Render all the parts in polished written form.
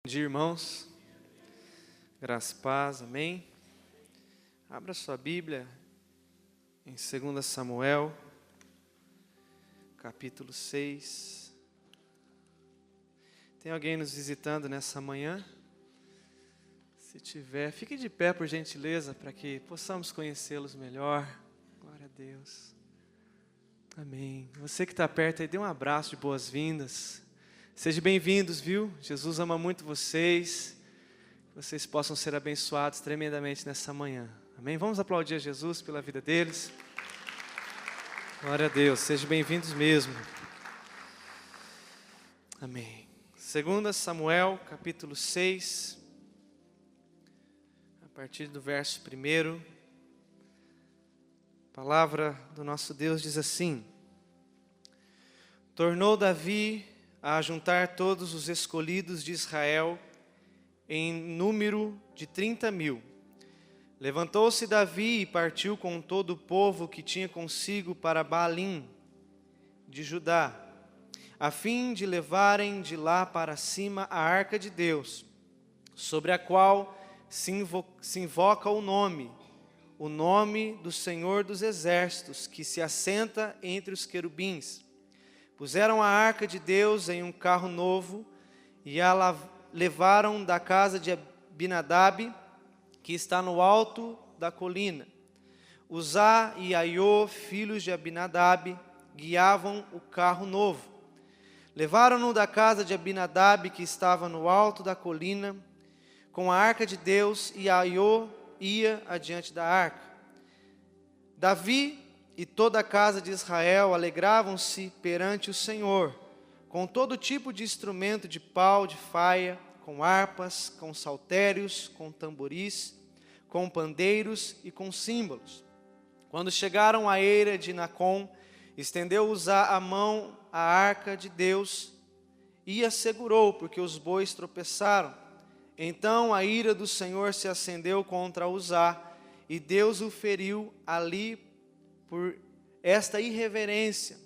Bom dia, irmãos. Graça e paz, amém. Abra sua Bíblia em 2 Samuel, capítulo 6. Tem alguém nos visitando nessa manhã? Se tiver, fique de pé por gentileza, para que possamos conhecê-los melhor. Glória a Deus. Amém. Você que está perto aí, dê um abraço de boas-vindas. Sejam bem-vindos, viu? Jesus ama muito vocês. Que vocês possam ser abençoados tremendamente nessa manhã. Amém? Vamos aplaudir a Jesus pela vida deles. Glória a Deus. Sejam bem-vindos mesmo. Amém. 2 Samuel, capítulo 6. A partir do verso 1. A palavra do nosso Deus diz assim: Tornou Davi a ajuntar todos os escolhidos de Israel, em número de 30.000. Levantou-se Davi e partiu com todo o povo que tinha consigo para Baalim, de Judá, a fim de levarem de lá para cima a arca de Deus, sobre a qual se invoca o nome do Senhor dos Exércitos, que se assenta entre os querubins. Puseram a arca de Deus em um carro novo e a levaram da casa de Abinadab, que está no alto da colina. Uzá e Aiô, filhos de Abinadab, guiavam o carro novo. Levaram-no da casa de Abinadab, que estava no alto da colina, com a arca de Deus, e Aiô ia adiante da arca. Davi e toda a casa de Israel alegravam-se perante o Senhor, com todo tipo de instrumento de pau, de faia, com harpas, com saltérios, com tamboris, com pandeiros e com símbolos. Quando chegaram à eira de Nacon, estendeu Uzá a mão à arca de Deus e a segurou, porque os bois tropeçaram. Então a ira do Senhor se acendeu contra Uzá, e Deus o feriu ali por esta irreverência,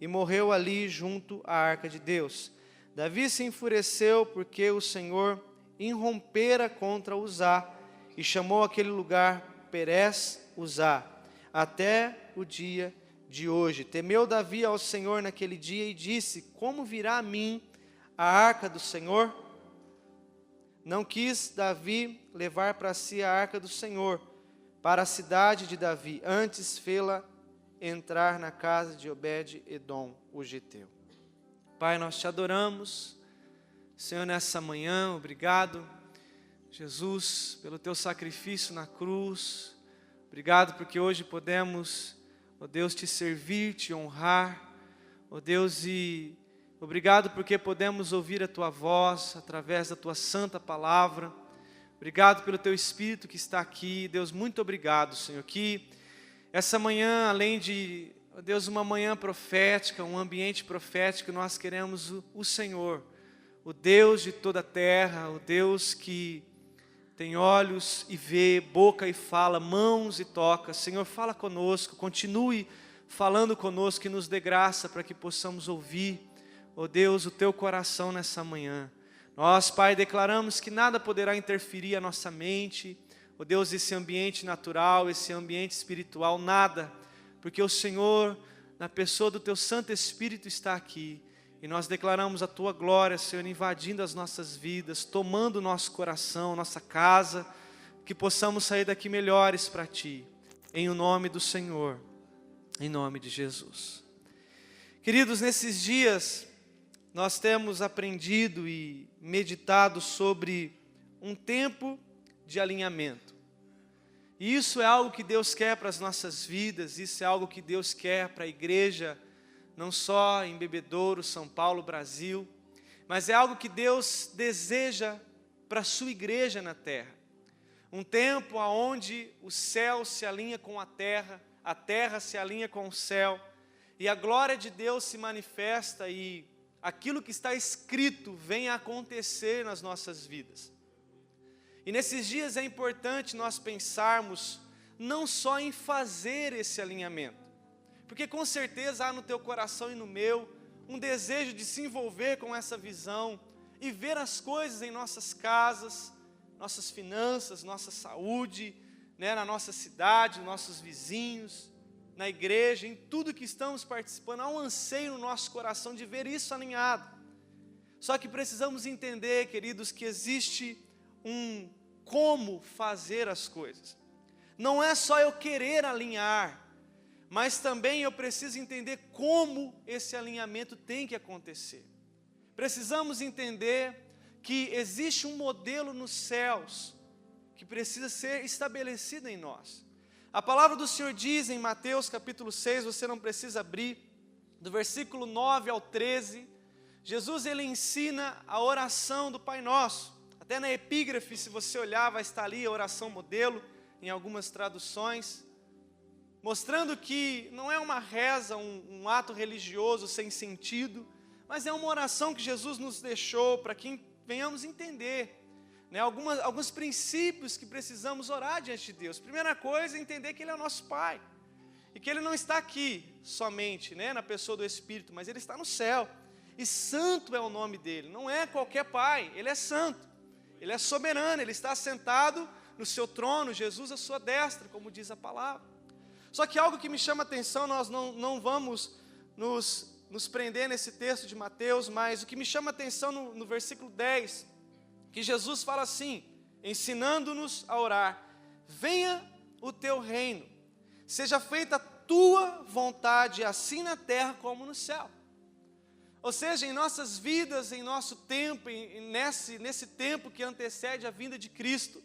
e morreu ali junto à arca de Deus. Davi se enfureceu porque o Senhor irrompera contra Uzá, e chamou aquele lugar Perez Uzá, até o dia de hoje. Temeu Davi ao Senhor naquele dia e disse: como virá a mim a arca do Senhor? Não quis Davi levar para si a arca do Senhor para a cidade de Davi, antes fê-la entrar na casa de Obed-edom, o geteu. Pai, nós te adoramos, Senhor, nessa manhã. Obrigado, Jesus, pelo teu sacrifício na cruz. Obrigado porque hoje podemos, ó Deus, te servir, te honrar, ó Deus, e obrigado porque podemos ouvir a tua voz através da tua santa palavra. Obrigado pelo teu Espírito que está aqui. Deus, muito obrigado, Senhor, que essa manhã, além de, ó Deus, uma manhã profética, um ambiente profético, nós queremos o Senhor, o Deus de toda a terra, o Deus que tem olhos e vê, boca e fala, mãos e toca. Senhor, fala conosco, continue falando conosco e nos dê graça para que possamos ouvir, ó Deus, o teu coração nessa manhã. Nós, Pai, declaramos que nada poderá interferir a nossa mente, ó Deus, esse ambiente natural, esse ambiente espiritual, nada, porque o Senhor, na pessoa do teu Santo Espírito, está aqui, e nós declaramos a tua glória, Senhor, invadindo as nossas vidas, tomando o nosso coração, nossa casa, que possamos sair daqui melhores para ti, em o nome do Senhor, em nome de Jesus. Queridos, nesses dias, nós temos aprendido e meditado sobre um tempo de alinhamento. E isso é algo que Deus quer para as nossas vidas, isso é algo que Deus quer para a igreja, não só em Bebedouro, São Paulo, Brasil, mas é algo que Deus deseja para a sua igreja na terra. Um tempo onde o céu se alinha com a terra se alinha com o céu, e a glória de Deus se manifesta e aquilo que está escrito vem a acontecer nas nossas vidas. E nesses dias é importante nós pensarmos não só em fazer esse alinhamento, porque com certeza há no teu coração e no meu um desejo de se envolver com essa visão, e ver as coisas em nossas casas, nossas finanças, nossa saúde, né, na nossa cidade, nossos vizinhos, na igreja, em tudo que estamos participando. Há um anseio no nosso coração de ver isso alinhado. Só que precisamos entender, queridos, que existe um como fazer as coisas. Não é só eu querer alinhar, mas também eu preciso entender como esse alinhamento tem que acontecer. Precisamos entender que existe um modelo nos céus que precisa ser estabelecido em nós. A palavra do Senhor diz em Mateus capítulo 6, você não precisa abrir, do versículo 9 ao 13, Jesus ele ensina a oração do Pai Nosso. Até na epígrafe, se você olhar, vai estar ali a oração modelo, em algumas traduções, mostrando que não é uma reza, um ato religioso sem sentido, mas é uma oração que Jesus nos deixou para que venhamos entender, né, alguns princípios que precisamos orar diante de Deus. Primeira coisa é entender que Ele é o nosso Pai, e que Ele não está aqui somente, né, na pessoa do Espírito, mas Ele está no céu, e santo é o nome dEle. Não é qualquer Pai, Ele é santo, Ele é soberano, Ele está sentado no seu trono, Jesus à sua destra, como diz a palavra. Só que algo que me chama a atenção, nós não vamos nos prender nesse texto de Mateus, mas o que me chama a atenção no versículo 10, que Jesus fala assim, ensinando-nos a orar: venha o teu reino, seja feita a tua vontade, assim na terra como no céu. Ou seja, em nossas vidas, em nosso tempo, nesse tempo que antecede a vinda de Cristo,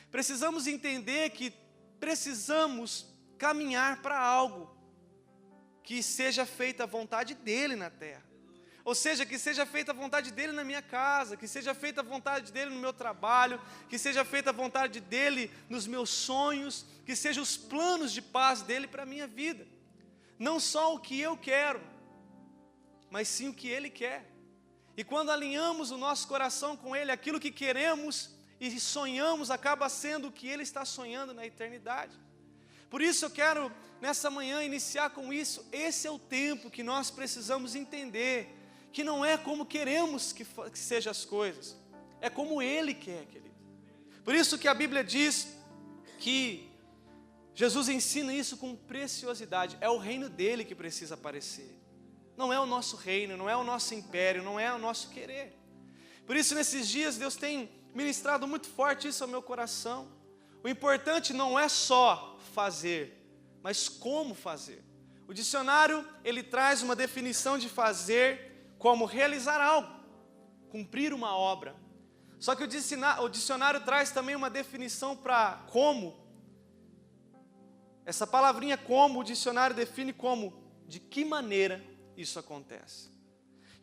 precisamos entender que precisamos caminhar para algo que seja feita a vontade dEle na terra. Ou seja, que seja feita a vontade dEle na minha casa, que seja feita a vontade dEle no meu trabalho, que seja feita a vontade dEle nos meus sonhos, que sejam os planos de paz dEle para a minha vida. Não só o que eu quero, mas sim o que Ele quer. E quando alinhamos o nosso coração com Ele, aquilo que queremos e sonhamos acaba sendo o que Ele está sonhando na eternidade. Por isso eu quero nessa manhã iniciar com isso. Esse é o tempo que nós precisamos entender que não é como queremos que sejam as coisas, é como Ele quer, querido. Por isso que a Bíblia diz que Jesus ensina isso com preciosidade. É o reino dEle que precisa aparecer, não é o nosso reino, não é o nosso império, não é o nosso querer. Por isso nesses dias Deus tem ministrado muito forte isso ao meu coração. O importante não é só fazer, mas como fazer. O dicionário, ele traz uma definição de fazer como realizar algo, cumprir uma obra. Só que o dicionário traz também uma definição para como. Essa palavrinha como, o dicionário define como, de que maneira isso acontece.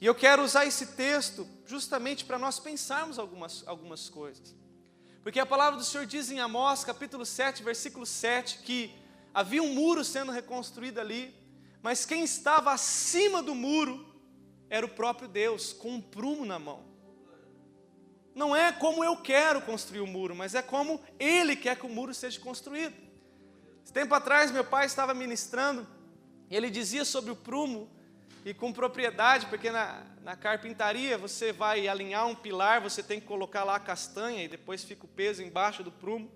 E eu quero usar esse texto justamente para nós pensarmos algumas coisas. Porque a palavra do Senhor diz em Amós, capítulo 7, versículo 7, que havia um muro sendo reconstruído ali, mas quem estava acima do muro era o próprio Deus, com um prumo na mão. Não é como eu quero construir o muro, mas é como Ele quer que o muro seja construído. Esse tempo atrás, meu pai estava ministrando, e ele dizia sobre o prumo, e com propriedade, porque na carpintaria você vai alinhar um pilar, você tem que colocar lá a castanha, e depois fica o peso embaixo do prumo.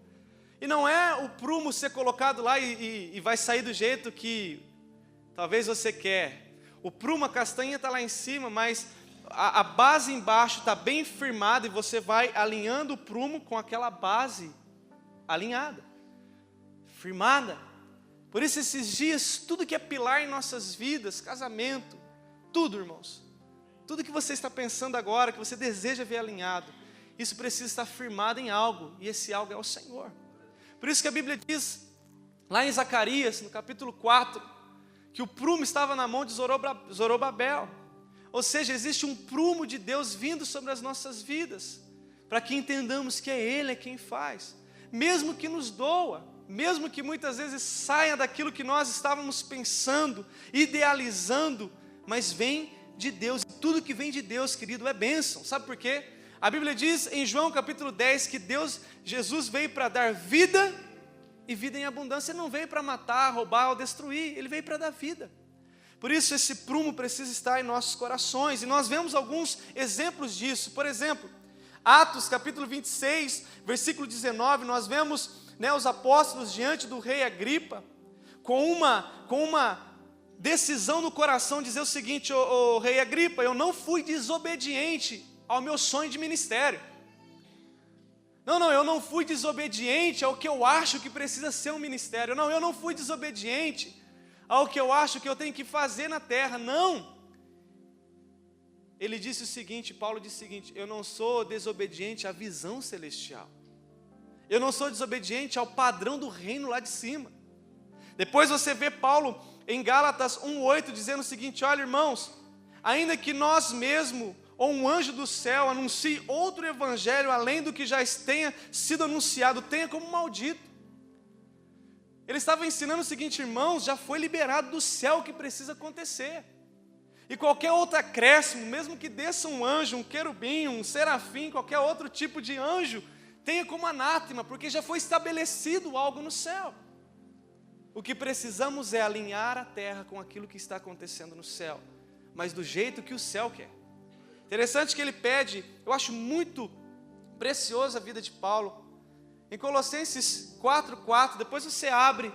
E não é o prumo ser colocado lá e vai sair do jeito que talvez você quer. O prumo, a castanha está lá em cima, mas a base embaixo está bem firmada e você vai alinhando o prumo com aquela base alinhada, firmada. Por isso esses dias, tudo que é pilar em nossas vidas, casamento, tudo, irmãos, tudo que você está pensando agora, que você deseja ver alinhado, isso precisa estar firmado em algo, e esse algo é o Senhor. Por isso que a Bíblia diz, lá em Zacarias, no capítulo 4, que o prumo estava na mão de Zorobabel. Ou seja, existe um prumo de Deus vindo sobre as nossas vidas, para que entendamos que é Ele quem faz, mesmo que nos doa, mesmo que muitas vezes saia daquilo que nós estávamos pensando, idealizando, mas vem de Deus. Tudo que vem de Deus, querido, é bênção. Sabe por quê? A Bíblia diz em João capítulo 10 que Jesus veio para dar vida e vida em abundância. Ele não veio para matar, roubar ou destruir, Ele veio para dar vida. Por isso esse prumo precisa estar em nossos corações. E nós vemos alguns exemplos disso. Por exemplo, Atos capítulo 26, versículo 19, nós vemos, os apóstolos diante do rei Agripa, com uma decisão no coração, dizer o seguinte: ô rei Agripa, eu não fui desobediente ao meu sonho de ministério. Não, eu não fui desobediente ao que eu acho que precisa ser um ministério. Não, eu não fui desobediente ao que eu acho que eu tenho que fazer na terra. Não. Ele disse o seguinte, Paulo disse o seguinte: eu não sou desobediente à visão celestial. Eu não sou desobediente ao padrão do reino lá de cima. Depois você vê Paulo em Gálatas 1:8 dizendo o seguinte: olha, irmãos, ainda que nós mesmos ou um anjo do céu anuncie outro evangelho além do que já tenha sido anunciado, tenha como maldito. Ele estava ensinando o seguinte: irmãos, já foi liberado do céu o que precisa acontecer. E qualquer outro acréscimo, mesmo que desça um anjo, um querubim, um serafim, qualquer outro tipo de anjo, tenha como anátema, porque já foi estabelecido algo no céu. O que precisamos é alinhar a terra com aquilo que está acontecendo no céu, mas do jeito que o céu quer. Interessante que ele pede, eu acho muito preciosa a vida de Paulo. Em Colossenses 4:4, depois você abre,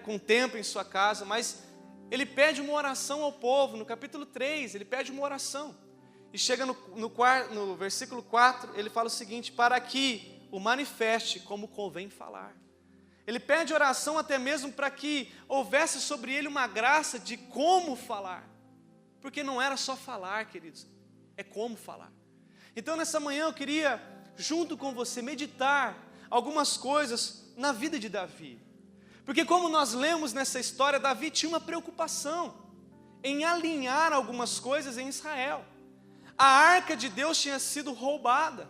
com tempo em sua casa, mas ele pede uma oração ao povo. No capítulo 3, ele pede uma oração. E chega no versículo 4, ele fala o seguinte: para que o manifeste como convém falar. Ele pede oração até mesmo para que houvesse sobre ele uma graça de como falar. Porque não era só falar, queridos, é como falar. Então nessa manhã eu queria, junto com você, meditar algumas coisas na vida de Davi. Porque como nós lemos nessa história, Davi tinha uma preocupação em alinhar algumas coisas em Israel. A arca de Deus tinha sido roubada.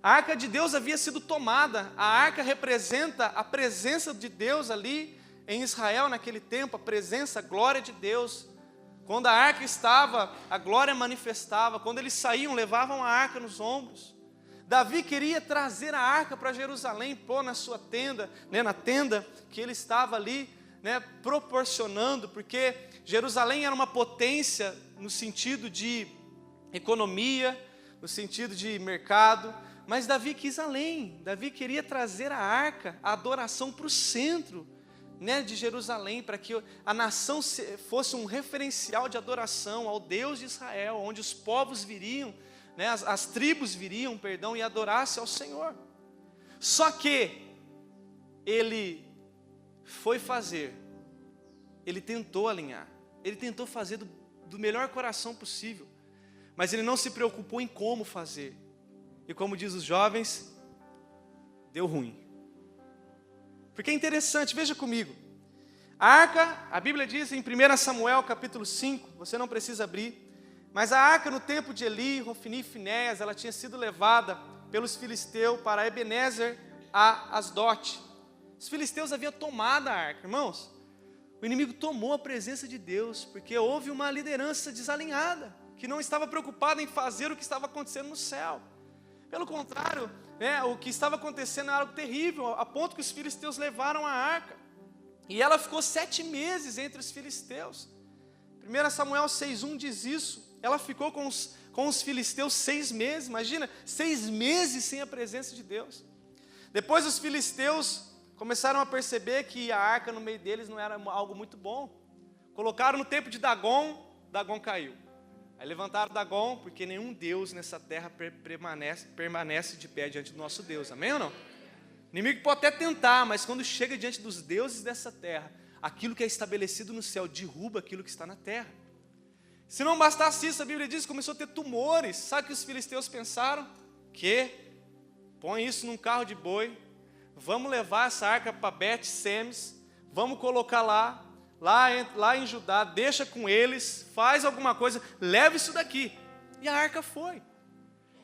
A arca de Deus havia sido tomada. A arca representa a presença de Deus ali em Israel naquele tempo, a presença, a glória de Deus. Quando a arca estava, a glória manifestava. Quando eles saíam, levavam a arca nos ombros. Davi queria trazer a arca para Jerusalém, pôr na sua tenda, na tenda que ele estava ali, proporcionando, porque Jerusalém era uma potência no sentido de economia, no sentido de mercado, mas Davi quis além. Davi queria trazer a arca, a adoração para o centro, de Jerusalém, para que a nação fosse um referencial de adoração ao Deus de Israel, onde os povos viriam, as tribos viriam, e adorassem ao Senhor. Só que ele ele tentou alinhar, ele tentou fazer do melhor coração possível, mas ele não se preocupou em como fazer. E como diz os jovens, deu ruim. Porque é interessante, veja comigo. A arca, a Bíblia diz em 1 Samuel capítulo 5, você não precisa abrir, mas a arca no tempo de Eli, Hofni e Finéias, ela tinha sido levada pelos filisteus para Ebenezer a Asdote. Os filisteus haviam tomado a arca, irmãos. O inimigo tomou a presença de Deus, porque houve uma liderança desalinhada, que não estava preocupada em fazer o que estava acontecendo no céu. Pelo contrário, o que estava acontecendo era algo terrível, a ponto que os filisteus levaram a arca. E ela ficou 7 meses entre os filisteus. 1 Samuel 6:1 diz isso. Ela ficou com os filisteus 6 meses. Imagina, 6 meses sem a presença de Deus. Depois os filisteus começaram a perceber que a arca no meio deles não era algo muito bom. Colocaram no templo de Dagom, Dagom caiu. Aí levantaram Dagom, porque nenhum Deus nessa terra permanece de pé diante do nosso Deus. Amém ou não? O inimigo pode até tentar, mas quando chega diante dos deuses dessa terra, aquilo que é estabelecido no céu derruba aquilo que está na terra. Se não bastasse isso, a Bíblia diz que começou a ter tumores. Sabe o que os filisteus pensaram? Põe isso num carro de boi, vamos levar essa arca para Bet-Semes, vamos colocar lá em Judá, deixa com eles, faz alguma coisa, leva isso daqui. E a arca foi.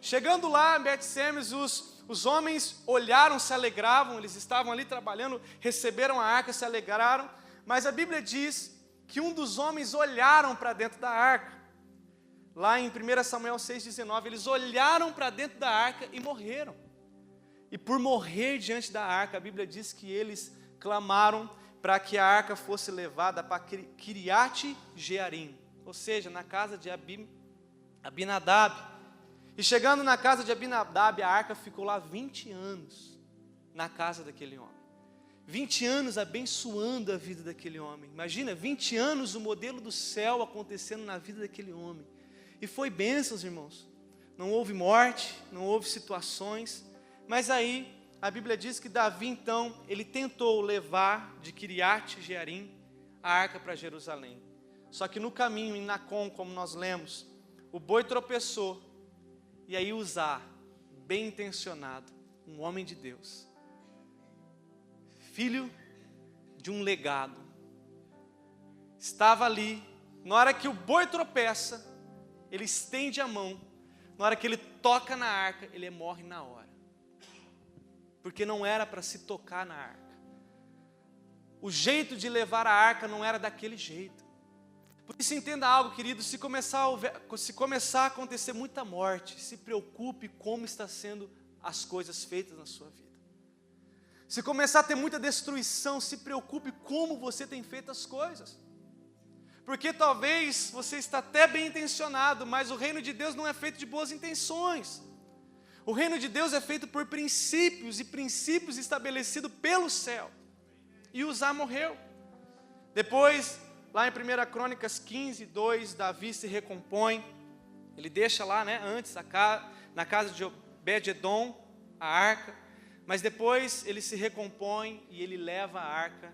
Chegando lá em Bet-Semes, os homens olharam, se alegravam, eles estavam ali trabalhando, receberam a arca, se alegraram, mas a Bíblia diz que um dos homens olharam para dentro da arca. Lá em 1 Samuel 6,19, eles olharam para dentro da arca e morreram. E por morrer diante da arca, a Bíblia diz que eles clamaram para que a arca fosse levada para Kiriat Jearim, ou seja, na casa de Abinadab. E chegando na casa de Abinadab, a arca ficou lá 20 anos, na casa daquele homem. 20 anos abençoando a vida daquele homem. Imagina, 20 anos o modelo do céu acontecendo na vida daquele homem. E foi bênçãos, irmãos. Não houve morte, não houve situações. Mas aí, a Bíblia diz que Davi, então, ele tentou levar de Kiriat Jearim a arca para Jerusalém. Só que no caminho, em Nacon, como nós lemos, o boi tropeçou. E aí Uzá, bem intencionado, um homem de Deus, filho de um legado, estava ali. Na hora que o boi tropeça, ele estende a mão. Na hora que ele toca na arca, ele morre na hora. Porque não era para se tocar na arca. O jeito de levar a arca não era daquele jeito. Por isso entenda algo, querido, se começar a acontecer muita morte, se preocupe como está sendo as coisas feitas na sua vida. Se começar a ter muita destruição, se preocupe como você tem feito as coisas. Porque talvez você está até bem intencionado, mas o reino de Deus não é feito de boas intenções. O reino de Deus é feito por princípios, e princípios estabelecidos pelo céu. E Uzá morreu. Depois, lá em 1 Crônicas 15, 2, Davi se recompõe. Ele deixa lá, antes, na casa de Obed-edom, a arca. Mas depois ele se recompõe e ele leva a arca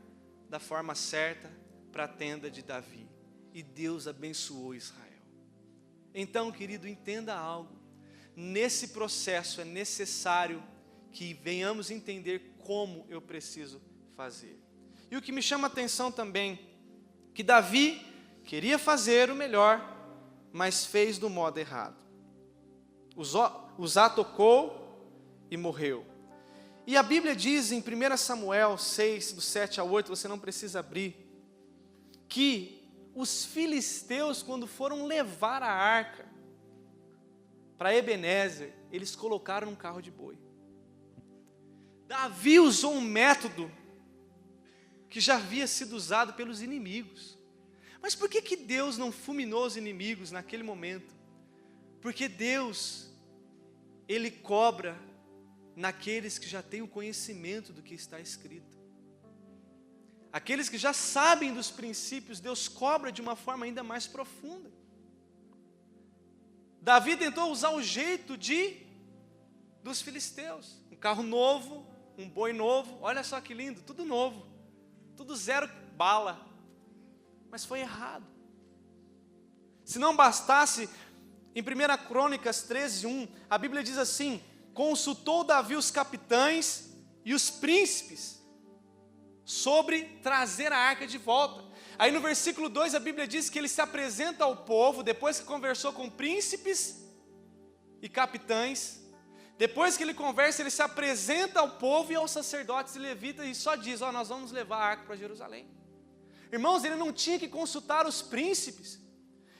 da forma certa para a tenda de Davi. E Deus abençoou Israel. Então, querido, entenda algo. Nesse processo é necessário que venhamos entender como eu preciso fazer. E o que me chama a atenção também, que Davi queria fazer o melhor, mas fez do modo errado. Uzá tocou e morreu. E a Bíblia diz em 1 Samuel 6, do 7 ao 8, você não precisa abrir, que os filisteus, quando foram levar a arca para Ebenezer, eles colocaram um carro de boi. Davi usou um método que já havia sido usado pelos inimigos. Mas por que Deus não fulminou os inimigos naquele momento? Porque Deus, Ele cobra naqueles que já têm o conhecimento do que está escrito. Aqueles que já sabem dos princípios, Deus cobra de uma forma ainda mais profunda. Davi tentou usar o jeito dos filisteus. Um carro novo, um boi novo, olha só que lindo, tudo novo. Tudo zero bala. Mas foi errado. Se não bastasse, em 1 Crônicas 13, 1, a Bíblia diz assim: consultou Davi os capitães e os príncipes sobre trazer a arca de volta. Aí no versículo 2 a Bíblia diz que ele se apresenta ao povo, depois que conversou com príncipes e capitães. Depois que ele conversa, ele se apresenta ao povo e aos sacerdotes e levitas e só diz: nós vamos levar a arca para Jerusalém. Irmãos, ele não tinha que consultar os príncipes,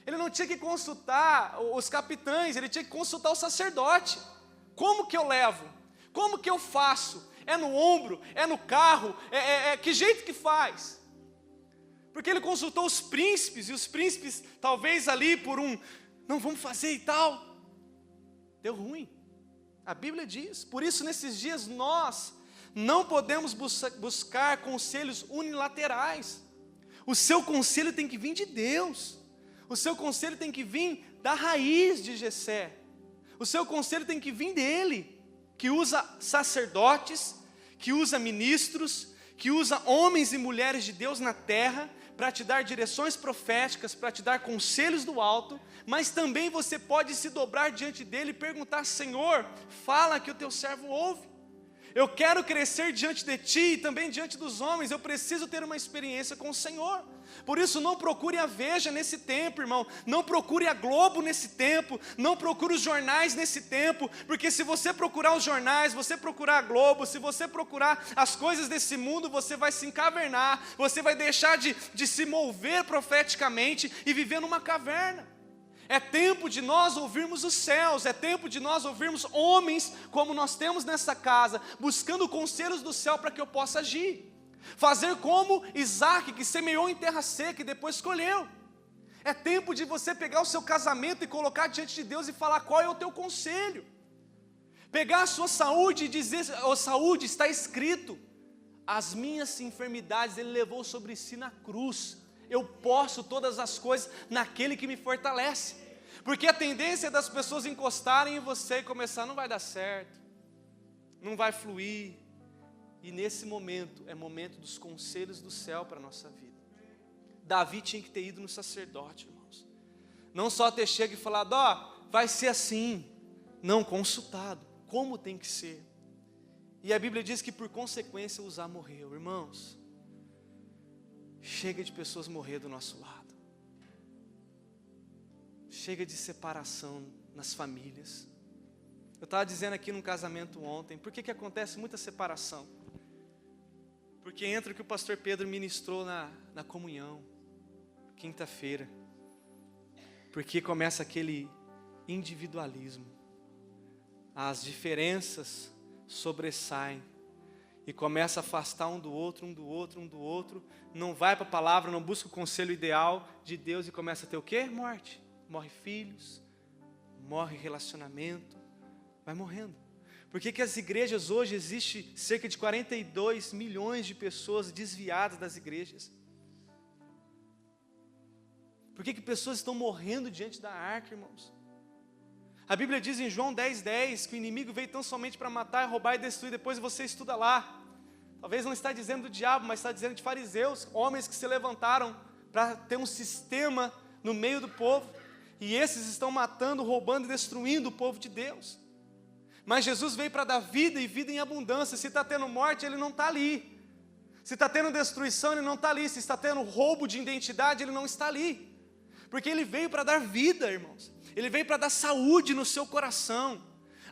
ele não tinha que consultar os capitães, ele tinha que consultar o sacerdote. Como que eu levo? Como que eu faço? É no ombro? É no carro? Que jeito que faz? Porque ele consultou os príncipes, e os príncipes, talvez ali por não, vamos fazer e tal. Deu ruim. A Bíblia diz. Por isso, nesses dias, nós não podemos buscar conselhos unilaterais. O seu conselho tem que vir de Deus. O seu conselho tem que vir da raiz de Jessé. O seu conselho tem que vir dele, que usa sacerdotes, que usa ministros, que usa homens e mulheres de Deus na terra, para te dar direções proféticas, para te dar conselhos do alto, mas também você pode se dobrar diante dele e perguntar: Senhor, fala que o teu servo ouve. Eu quero crescer diante de ti e também diante dos homens, eu preciso ter uma experiência com o Senhor. Por isso não procure a Veja nesse tempo, irmão, não procure a Globo nesse tempo, não procure os jornais nesse tempo, porque se você procurar os jornais, você procurar a Globo, se você procurar as coisas desse mundo, você vai se encavernar, você vai deixar de se mover profeticamente e viver numa caverna. É tempo de nós ouvirmos os céus, é tempo de nós ouvirmos homens como nós temos nessa casa, buscando conselhos do céu para que eu possa agir. Fazer como Isaac, que semeou em terra seca e depois colheu. É tempo de você pegar o seu casamento e colocar diante de Deus e falar qual é o teu conselho. Pegar a sua saúde e dizer: ó saúde, está escrito, as minhas enfermidades Ele levou sobre si na cruz. Eu posso todas as coisas naquele que me fortalece. Porque a tendência das pessoas encostarem em você e começar: não vai dar certo, não vai fluir. E nesse momento, é momento dos conselhos do céu para a nossa vida. Davi tinha que ter ido no sacerdote, irmãos. Não só ter chego e falado: ó, vai ser assim. Não, consultado, como tem que ser. E a Bíblia diz que por consequência Uzá morreu. Irmãos, chega de pessoas morrer do nosso lado. Chega de separação nas famílias. Eu estava dizendo aqui num casamento ontem, por que acontece muita separação? Porque entra o que o pastor Pedro ministrou na comunhão, quinta-feira. Porque começa aquele individualismo. As diferenças sobressaem. E começa a afastar um do outro. Não vai para a palavra, não busca o conselho ideal de Deus e começa a ter o quê? Morte. Morre filhos, morre relacionamento, vai morrendo. Por que as igrejas hoje, existe cerca de 42 milhões de pessoas desviadas das igrejas? Por que pessoas estão morrendo diante da arca, irmãos? A Bíblia diz em João 10:10 que o inimigo veio tão somente para matar, roubar e destruir. Depois você estuda lá. Talvez não está dizendo do diabo, mas está dizendo de fariseus, homens que se levantaram para ter um sistema no meio do povo. E esses estão matando, roubando e destruindo o povo de Deus. Mas Jesus veio para dar vida e vida em abundância. Se está tendo morte, Ele não está ali. Se está tendo destruição, Ele não está ali. Se está tendo roubo de identidade, Ele não está ali. Porque Ele veio para dar vida, irmãos. Ele veio para dar saúde no seu coração.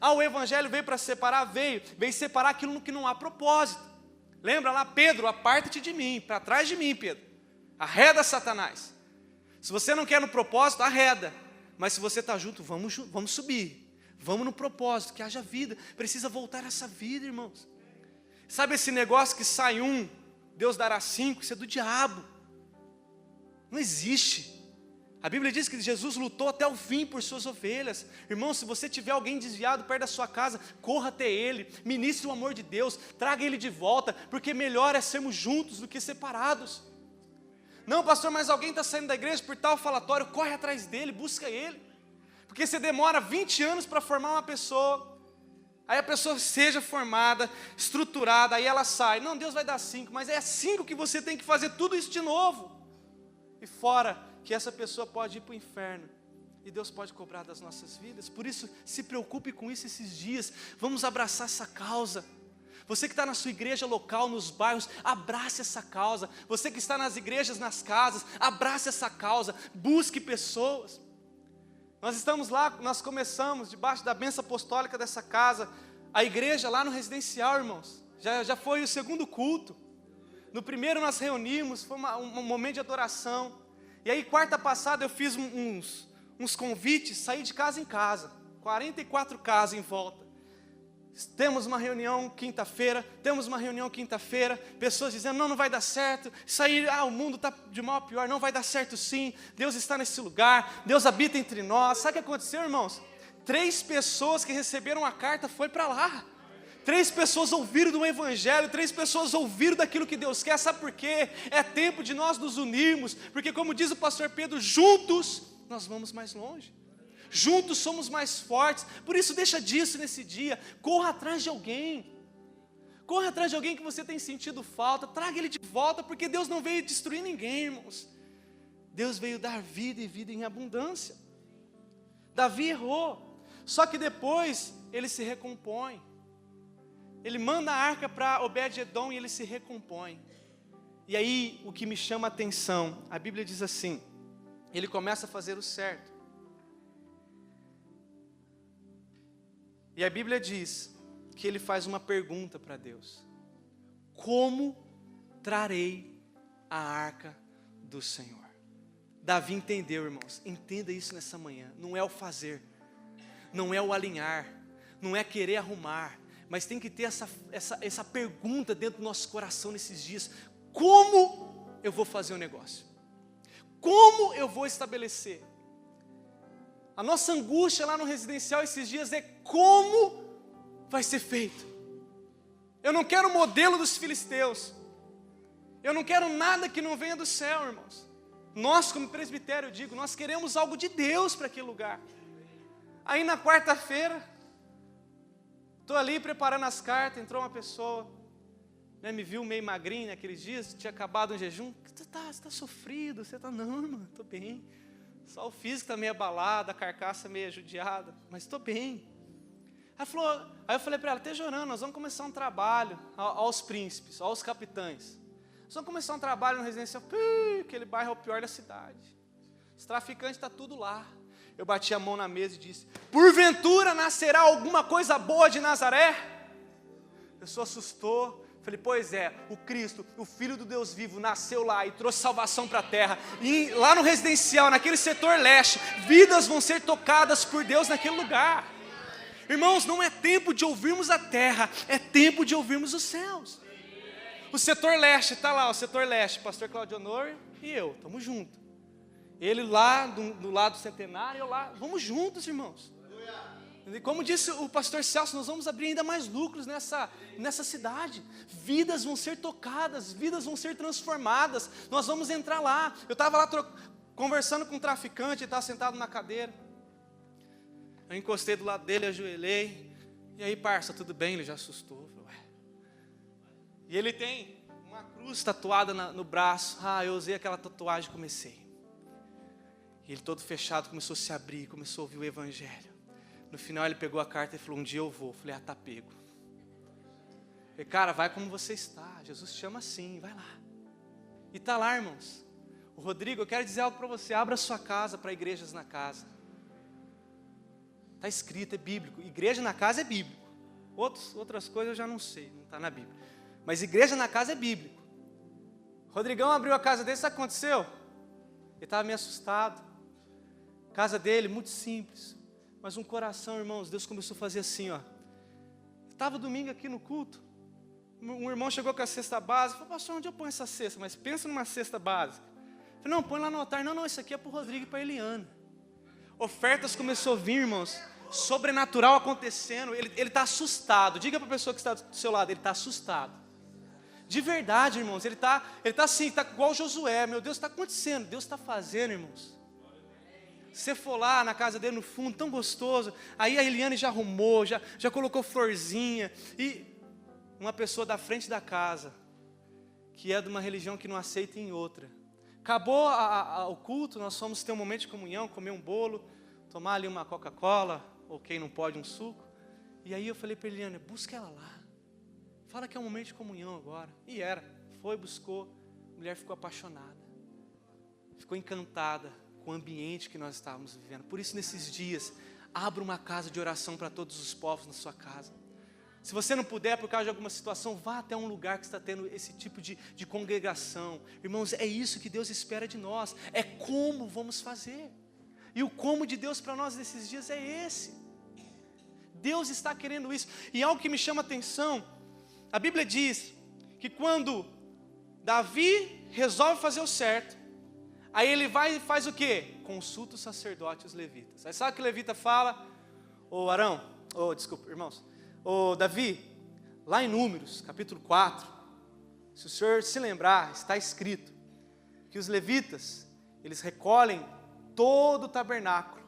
O Evangelho veio para separar? Veio separar aquilo que não há propósito. Lembra lá, Pedro, aparta-te de mim, para trás de mim, Pedro. Arreda Satanás. Se você não quer no propósito, arreda. Mas se você está junto, vamos subir. Vamos no propósito, que haja vida. Precisa voltar essa vida, irmãos. Sabe esse negócio que sai um, Deus dará 5, isso é do diabo. Não existe. A Bíblia diz que Jesus lutou até o fim por suas ovelhas. Irmão, se você tiver alguém desviado perto da sua casa, corra até ele, ministre o amor de Deus, traga ele de volta, porque melhor é sermos juntos do que separados. Não, pastor, mas alguém está saindo da igreja por tal falatório, corre atrás dele, busca ele. Porque você demora 20 anos para formar uma pessoa, aí a pessoa seja formada, estruturada, aí ela sai. Não, Deus vai dar 5, mas é 5 que você tem que fazer tudo isso de novo. E fora que essa pessoa pode ir para o inferno, e Deus pode cobrar das nossas vidas. Por isso, se preocupe com isso esses dias. Vamos abraçar essa causa. Você que está na sua igreja local, nos bairros, abrace essa causa. Você que está nas igrejas, nas casas, abrace essa causa. Busque pessoas. Nós estamos lá, nós começamos debaixo da bênção apostólica dessa casa, a igreja lá no residencial, irmãos. Já foi o segundo culto. No primeiro nós reunimos, foi um momento de adoração. E aí quarta passada eu fiz uns convites, saí de casa em casa, 44 casas em volta. Temos uma reunião quinta-feira, pessoas dizendo: não vai dar certo, isso aí, o mundo está de mal a pior, não vai dar certo sim, Deus está nesse lugar, Deus habita entre nós. Sabe o que aconteceu, irmãos? 3 pessoas que receberam a carta foi para lá. 3 pessoas ouviram do Evangelho, 3 pessoas ouviram daquilo que Deus quer. Sabe por quê? É tempo de nós nos unirmos, porque como diz o pastor Pedro, juntos nós vamos mais longe. Juntos somos mais fortes. Por isso deixa disso nesse dia. Corra atrás de alguém. Corra atrás de alguém que você tem sentido falta. Traga ele de volta, porque Deus não veio destruir ninguém, irmãos. Deus veio dar vida e vida em abundância. Davi errou, só que depois ele se recompõe. Ele manda a arca para Obed-edom e ele se recompõe. E aí o que me chama a atenção, a Bíblia diz assim, ele começa a fazer o certo. E a Bíblia diz que ele faz uma pergunta para Deus: como trarei a arca do Senhor? Davi entendeu, irmãos, entenda isso nessa manhã. Não é o fazer, não é o alinhar, não é querer arrumar, Mas tem que ter essa pergunta dentro do nosso coração nesses dias: como eu vou fazer o negócio? Como eu vou estabelecer? A nossa angústia lá no residencial esses dias é como vai ser feito. Eu não quero o modelo dos filisteus. Eu não quero nada que não venha do céu, irmãos. Nós, como presbitério, eu digo, nós queremos algo de Deus para aquele lugar. Aí na quarta-feira, estou ali preparando as cartas, entrou uma pessoa, né, me viu meio magrinho naqueles dias, tinha acabado um jejum. Você está sofrido? Você está, não, irmão, estou bem. Só o físico está meio abalado, a carcaça meio judiada, mas estou bem. Aí eu falei para ela: esteja orando, nós vamos começar um trabalho aos príncipes, aos capitães. Nós vamos começar um trabalho no residencial. Aquele bairro é o pior da cidade. Os traficantes estão tudo lá. Eu bati a mão na mesa e disse: porventura nascerá alguma coisa boa de Nazaré? A pessoa assustou. Falei: pois é, o Cristo, o Filho do Deus vivo, nasceu lá e trouxe salvação para a terra. E lá no residencial, naquele setor leste, vidas vão ser tocadas por Deus naquele lugar. Irmãos, não é tempo de ouvirmos a terra, é tempo de ouvirmos os céus. O setor leste, está lá, o setor leste, pastor Claudio Honor e eu, estamos juntos. Ele lá do lado centenário, eu lá, vamos juntos, irmãos. E como disse o pastor Celso, nós vamos abrir ainda mais lucros nessa cidade. Vidas vão ser tocadas, vidas vão ser transformadas. Nós vamos entrar lá. Eu estava lá conversando com um traficante, ele estava sentado na cadeira. Eu encostei do lado dele, ajoelhei. E aí, parça, tudo bem? Ele já assustou. E ele tem uma cruz tatuada no braço. Eu usei aquela tatuagem e comecei. E ele todo fechado começou a se abrir, começou a ouvir o evangelho. No final ele pegou a carta e falou: um dia eu vou. Falei: tá pego. Falei: cara, vai como você está. Jesus te chama assim, vai lá. E tá lá, irmãos. O Rodrigo, eu quero dizer algo para você. Abra sua casa para igrejas na casa. Está escrito, é bíblico. Igreja na casa é bíblico. Outras coisas eu já não sei, não está na Bíblia. Mas igreja na casa é bíblico. Rodrigão abriu a casa dele, sabe o que aconteceu? Ele estava meio assustado. Casa dele, muito simples. Mas um coração, irmãos, Deus começou a fazer assim, ó. Estava domingo aqui no culto. Um irmão chegou com a cesta básica. Falei: pastor, onde eu ponho essa cesta? Mas pensa numa cesta básica. Falei: não, põe lá no altar. Não, isso aqui é para o Rodrigo e para a Eliana. Ofertas começou a vir, irmãos. Sobrenatural acontecendo. Ele está assustado. Diga para a pessoa que está do seu lado: ele está assustado. De verdade, irmãos, ele está assim, está igual Josué. Meu Deus, está acontecendo, Deus está fazendo, irmãos. Você for lá na casa dele no fundo, tão gostoso. Aí a Eliane já arrumou, já colocou florzinha. E uma pessoa da frente da casa, que é de uma religião que não aceita em outra. Acabou o culto, nós fomos ter um momento de comunhão, comer um bolo, tomar ali uma Coca-Cola, ou quem não pode, um suco. E aí eu falei para a Eliane: busca ela lá. Fala que é um momento de comunhão agora. E era. Foi, buscou. A mulher ficou apaixonada. Ficou encantada com o ambiente que nós estávamos vivendo. Por isso, nesses dias, abra uma casa de oração para todos os povos na sua casa. Se você não puder, por causa de alguma situação, vá até um lugar que está tendo esse tipo de congregação. Irmãos, é isso que Deus espera de nós. É como vamos fazer. E o como de Deus para nós nesses dias é esse. Deus está querendo isso. E algo que me chama a atenção, a Bíblia diz que quando Davi resolve fazer o certo, aí ele vai e faz o quê? Consulta o sacerdote e os levitas. Aí sabe o que o levita fala? Irmãos, Davi, lá em Números, capítulo 4, se o senhor se lembrar, está escrito que os levitas, eles recolhem todo o tabernáculo,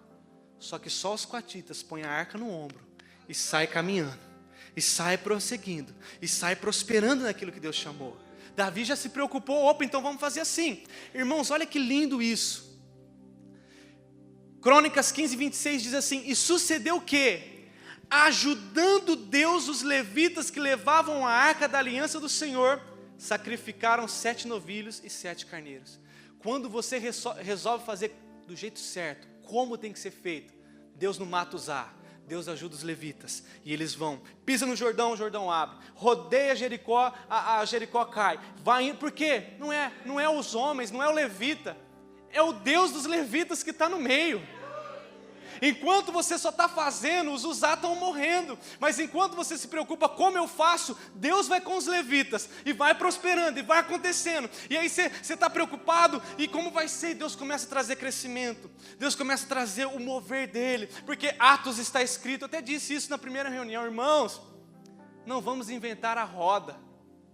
só que só os coatitas põem a arca no ombro e saem caminhando. E sai prosseguindo, e sai prosperando naquilo que Deus chamou. Davi já se preocupou: então vamos fazer assim. Irmãos, olha que lindo isso. Crônicas 15, 26 diz assim: e sucedeu o quê? Ajudando Deus os levitas que levavam a arca da aliança do Senhor, sacrificaram 7 novilhos e 7 carneiros. Quando você resolve fazer do jeito certo, como tem que ser feito, Deus não mata Uzá. Deus ajuda os levitas, e eles vão, pisa no Jordão, o Jordão abre, rodeia Jericó, a Jericó cai, vai indo, por quê? Não é os homens, não é o levita, é o Deus dos levitas que está no meio. Enquanto você só está fazendo, os Uzá estão morrendo. Mas enquanto você se preocupa como eu faço, Deus vai com os levitas e vai prosperando e vai acontecendo. E aí você está preocupado e como vai ser? Deus começa a trazer crescimento. Deus começa a trazer o mover dele. Porque Atos está escrito, eu até disse isso na primeira reunião, irmãos, não vamos inventar a roda.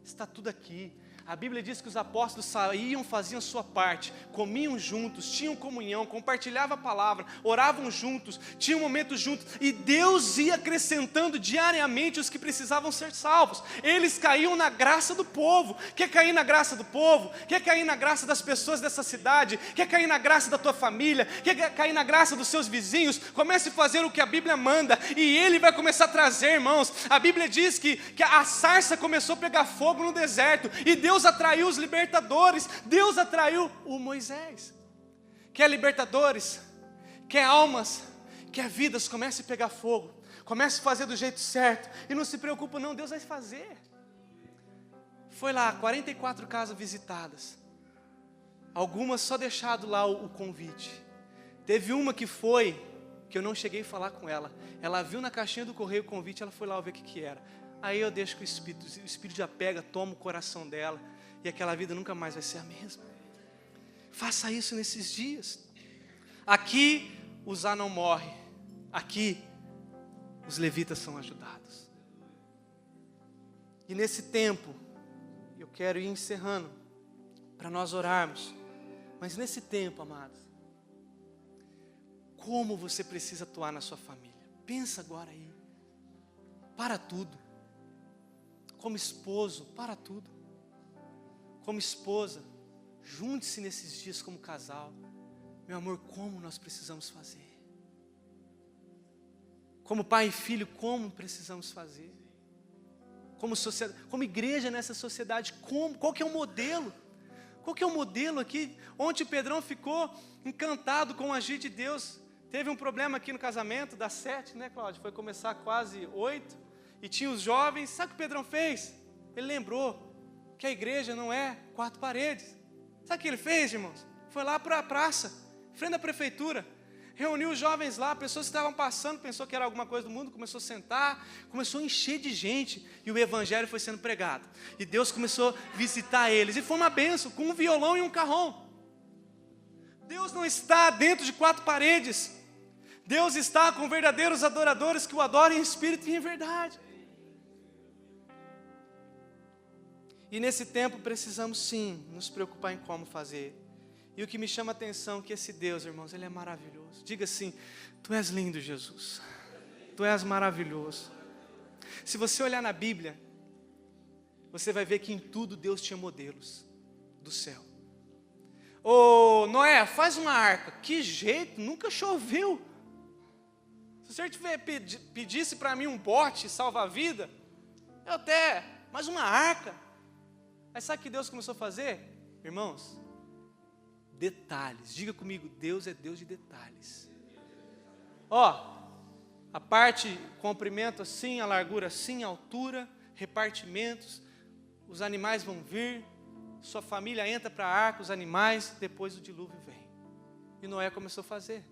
Está tudo aqui. A Bíblia diz que os apóstolos saíam, faziam sua parte, comiam juntos, tinham comunhão, compartilhavam a palavra, oravam juntos, tinham momentos juntos, e Deus ia acrescentando diariamente os que precisavam ser salvos. Eles caíam na graça do povo. Quer cair na graça do povo? Quer cair na graça das pessoas dessa cidade? Quer cair na graça da tua família? Quer cair na graça dos seus vizinhos? Comece a fazer o que a Bíblia manda, e Ele vai começar a trazer, irmãos. A Bíblia diz que a sarça começou a pegar fogo no deserto, e Deus atraiu os libertadores, Deus atraiu o Moisés. Quer libertadores, quer almas, quer vidas, comece a pegar fogo, comece a fazer do jeito certo, e não se preocupe não, Deus vai fazer. Foi lá, 44 casas visitadas, algumas só deixado lá o convite. Teve uma que eu não cheguei a falar com ela, ela viu na caixinha do correio o convite, ela foi lá ver o que era. Aí eu deixo que o Espírito já pega, toma o coração dela, e aquela vida nunca mais vai ser a mesma. Faça isso nesses dias. Aqui Uzá não morre, aqui os levitas são ajudados. E nesse tempo, eu quero ir encerrando, para nós orarmos, mas nesse tempo, amados, como você precisa atuar na sua família? Pensa agora aí, para tudo. Como esposo, para tudo. Como esposa, junte-se nesses dias como casal. Meu amor, como nós precisamos fazer? Como pai e filho, como precisamos fazer? Como sociedade, como igreja nessa sociedade, qual que é o modelo? Qual que é o modelo aqui? Ontem o Pedrão ficou encantado com o agir de Deus. Teve um problema aqui no casamento, das 7, né, Cláudio? Foi começar quase 8. E tinha os jovens, sabe o que o Pedrão fez? Ele lembrou que a igreja não é 4 paredes. Sabe o que ele fez, irmãos? Foi lá para a praça, em frente à prefeitura, reuniu os jovens lá, pessoas que estavam passando, pensou que era alguma coisa do mundo, começou a sentar, começou a encher de gente, e o evangelho foi sendo pregado. E Deus começou a visitar eles, e foi uma bênção, com um violão e um carrom. Deus não está dentro de 4 paredes, Deus está com verdadeiros adoradores que o adoram em espírito e em verdade. E nesse tempo precisamos sim nos preocupar em como fazer. E o que me chama a atenção é que esse Deus, irmãos, Ele é maravilhoso. Diga assim, Tu és lindo, Jesus. Tu és maravilhoso. Se você olhar na Bíblia, você vai ver que em tudo Deus tinha modelos do céu. Ô Noé, faz uma arca. Que jeito, nunca choveu. Se o Senhor pedisse para mim um bote salva-vida, eu até, mas uma arca. Aí sabe o que Deus começou a fazer? Irmãos, detalhes. Diga comigo, Deus é Deus de detalhes. Ó, a parte, comprimento assim, a largura assim, a altura, repartimentos. Os animais vão vir, sua família entra para a arca, os animais, depois o dilúvio vem. E Noé começou a fazer.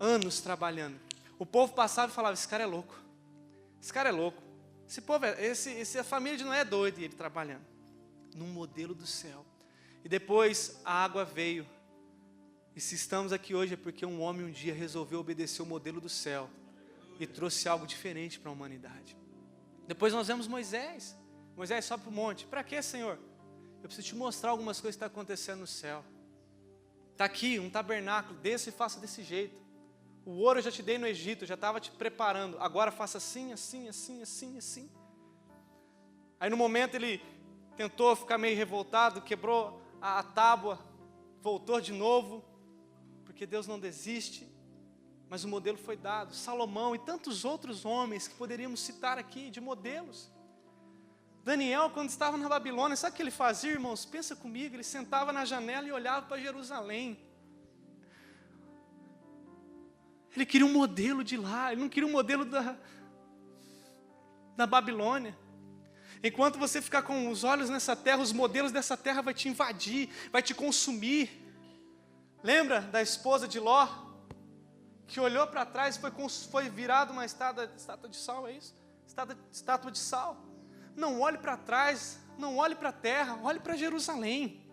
Anos trabalhando. O povo passava e falava, esse cara é louco. Esse cara é louco. Esse povo a família de Noé é doida, e ele trabalhando. Num modelo do céu. E depois a água veio. E se estamos aqui hoje é porque um homem um dia resolveu obedecer o modelo do céu e trouxe algo diferente para a humanidade. Depois nós vemos Moisés. Moisés sobe para o monte. Para quê, Senhor? Eu preciso te mostrar algumas coisas que estão acontecendo no céu. Está aqui um tabernáculo, desça e faça desse jeito. O ouro eu já te dei no Egito, eu já estava te preparando. Agora faça assim, assim, assim, assim, assim. Aí no momento ele tentou ficar meio revoltado, quebrou a tábua, voltou de novo, porque Deus não desiste, mas o modelo foi dado. Salomão e tantos outros homens que poderíamos citar aqui de modelos. Daniel, quando estava na Babilônia, sabe o que ele fazia, irmãos? Pensa comigo, ele sentava na janela e olhava para Jerusalém. Ele queria um modelo de lá, ele não queria um modelo da Babilônia. Enquanto você ficar com os olhos nessa terra, os modelos dessa terra vai te invadir, vai te consumir. Lembra da esposa de Ló? que olhou para trás, foi virado uma estátua de sal, é isso? Estátua de sal. Não olhe para trás, não olhe para a terra, olhe para Jerusalém.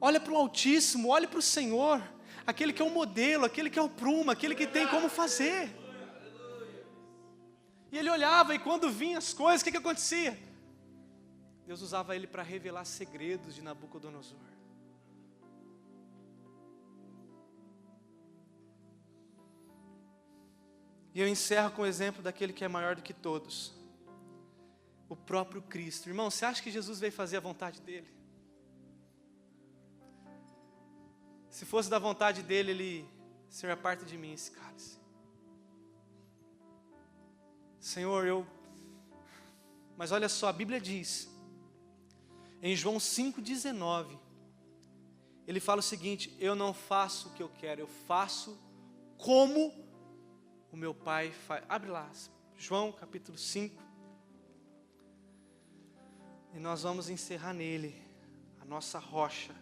Olha para o Altíssimo, olhe para o Senhor, aquele que é o modelo, aquele que é o prumo, aquele que tem como fazer. E ele olhava, e quando vinham as coisas, o que acontecia? Deus usava ele para revelar segredos de Nabucodonosor. E eu encerro com o exemplo daquele que é maior do que todos, o próprio Cristo. Irmão, você acha que Jesus veio fazer a vontade dele? Se fosse da vontade dele, Senhor, aparta de mim esse cálice. Senhor, Mas olha só, a Bíblia diz, em João 5,19, ele fala o seguinte: eu não faço o que eu quero, eu faço como o meu Pai faz. Abre lá, João capítulo 5. E nós vamos encerrar nele, a nossa rocha,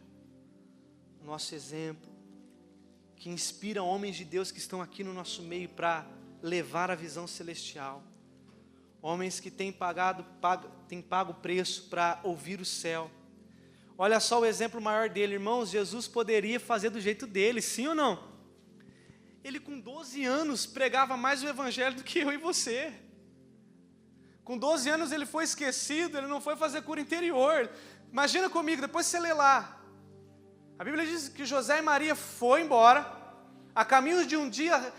o nosso exemplo, que inspira homens de Deus que estão aqui no nosso meio para levar a visão celestial. Homens que têm pago o preço para ouvir o céu. Olha só o exemplo maior dele, irmãos. Jesus poderia fazer do jeito dele, sim ou não? Ele com 12 anos pregava mais o evangelho do que eu e você. Com 12 anos ele foi esquecido, ele não foi fazer cura interior. Imagina comigo, depois você lê lá. A Bíblia diz que José e Maria foram embora, a caminho de um dia,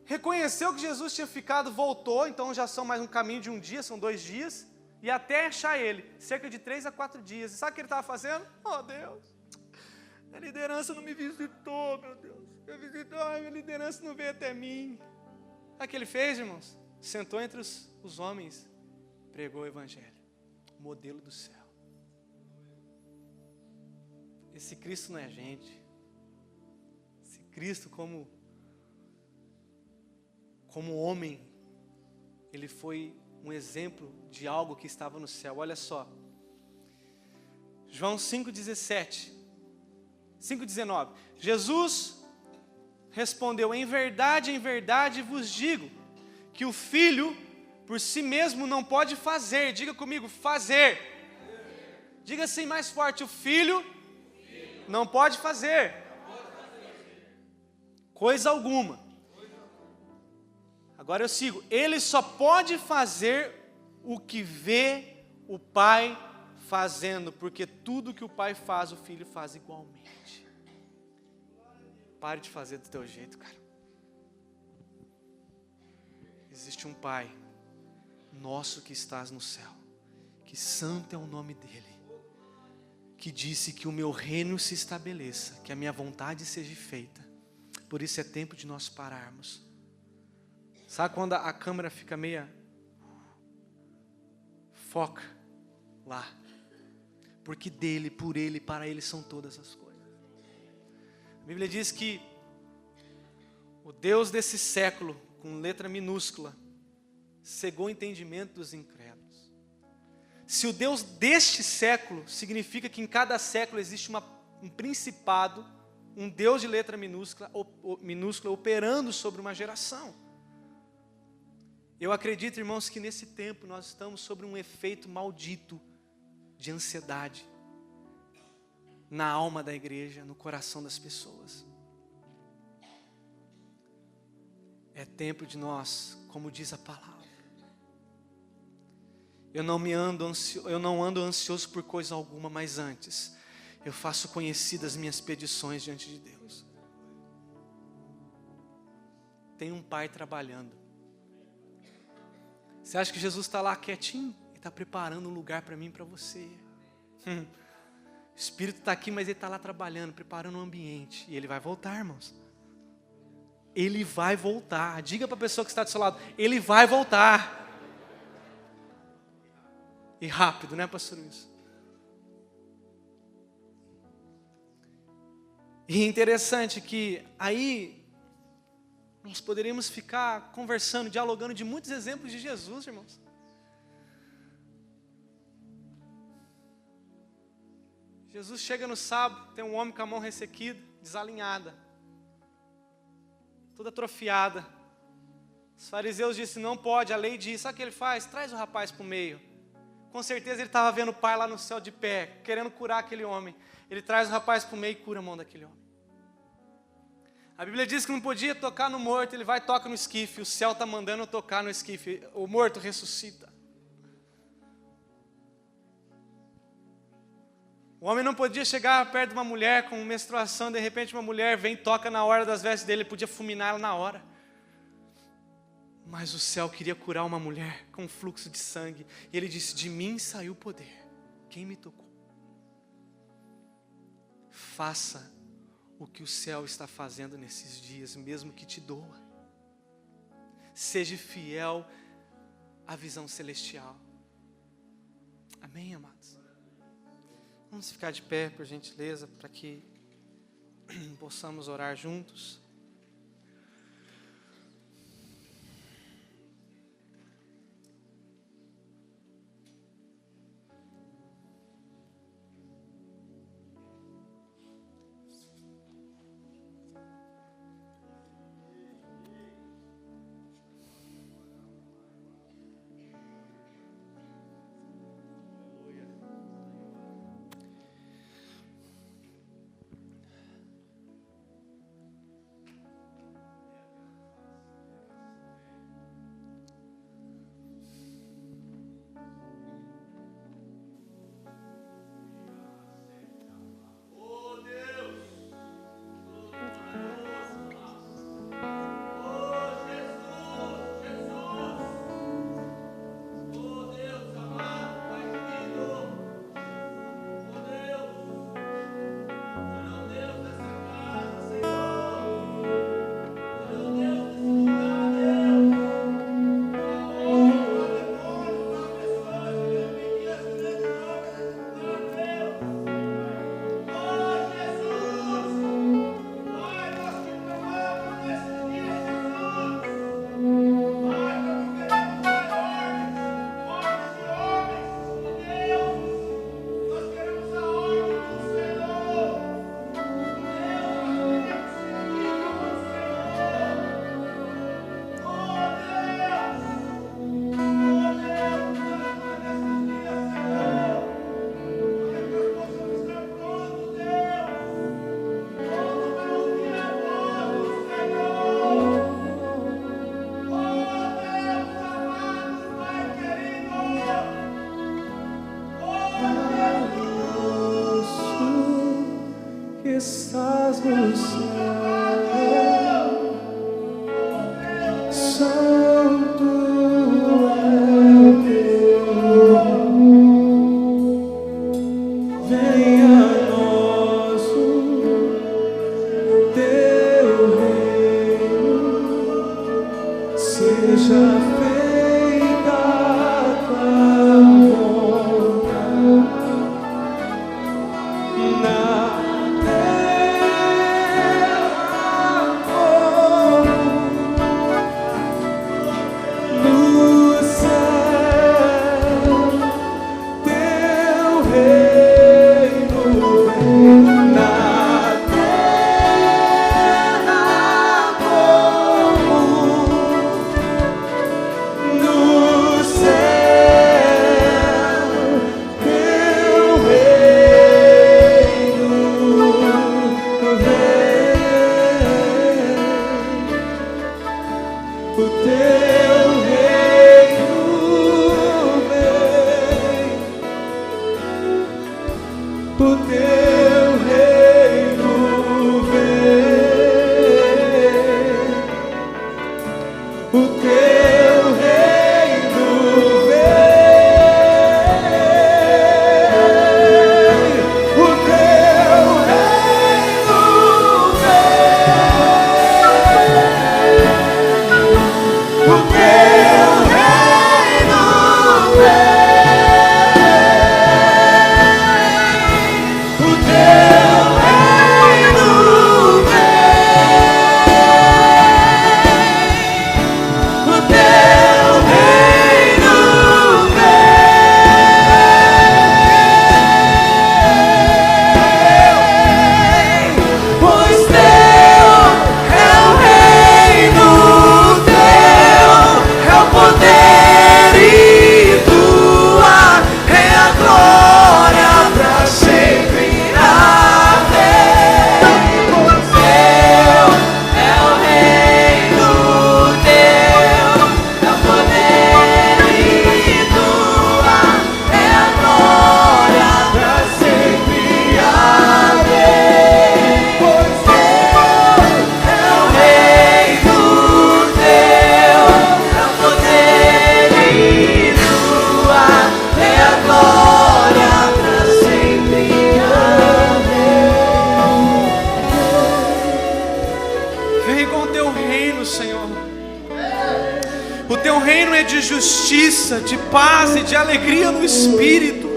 reconheceu que Jesus tinha ficado, voltou, então já são mais um caminho de um dia, são 2 dias, e até achar ele, cerca de 3 a 4 dias. E sabe o que ele estava fazendo? Oh Deus, a liderança não me visitou, meu Deus. Minha liderança não veio até mim. Sabe o que ele fez, irmãos? Sentou entre os homens, pregou o evangelho, o modelo do céu. Esse Cristo não é gente. Esse Cristo como homem, ele foi um exemplo de algo que estava no céu. Olha só, João 5,19, Jesus respondeu: em verdade vos digo, que o Filho por si mesmo não pode fazer. Diga comigo, fazer. Diga assim mais forte: o Filho não pode fazer coisa alguma. Agora eu sigo. Ele só pode fazer o que vê o Pai fazendo, porque tudo que o Pai faz, o Filho faz igualmente. Pare de fazer do teu jeito, cara. Existe um Pai nosso que estás no céu, que santo é o nome dEle, que disse que o meu reino se estabeleça, que a minha vontade seja feita. Por isso é tempo de nós pararmos. Sabe quando a câmera fica meia? Foca lá. Porque dele, por ele, para ele são todas as coisas. A Bíblia diz que o Deus desse século, com letra minúscula, cegou o entendimento dos incrédulos. Se o Deus deste século significa que em cada século existe um principado, um Deus de letra minúscula operando sobre uma geração. Eu acredito, irmãos, que nesse tempo nós estamos sobre um efeito maldito de ansiedade na alma da igreja, no coração das pessoas. É tempo de nós, como diz a palavra, eu não ando ansioso por coisa alguma, mas antes eu faço conhecidas minhas petições diante de Deus. Tem um Pai trabalhando. Você acha que Jesus está lá quietinho? Ele está preparando um lugar para mim e para você. O Espírito está aqui, mas Ele está lá trabalhando, preparando um ambiente. E Ele vai voltar, irmãos. Ele vai voltar. Diga para a pessoa que está do seu lado: Ele vai voltar. E rápido, né, pastor Luiz? E é interessante que aí nós poderíamos ficar conversando, dialogando de muitos exemplos de Jesus, irmãos. Jesus chega no sábado, tem um homem com a mão ressequida, desalinhada. toda atrofiada. Os fariseus disseram, não pode, a lei diz. Sabe o que ele faz? Traz o rapaz para o meio. Com certeza ele estava vendo o pai lá no céu de pé, querendo curar aquele homem. Ele traz o rapaz para o meio e cura a mão daquele homem. A Bíblia diz que não podia tocar no morto, ele vai e toca no esquife. O céu está mandando tocar no esquife. O morto ressuscita. O homem não podia chegar perto de uma mulher com menstruação, de repente uma mulher vem e toca na hora das vestes dele, ele podia fulminar ela na hora. Mas o céu queria curar uma mulher com fluxo de sangue. E ele disse, de mim saiu o poder. Quem me tocou? Faça o que o céu está fazendo nesses dias, mesmo que te doa. Seja fiel à visão celestial. Amém, amados? Vamos ficar de pé, por gentileza, para que possamos orar juntos. Estás no céu, santo é o teu nome. Venha a nós o teu reino, seja feita a tua vontade na o justiça, de paz e de alegria no Espírito.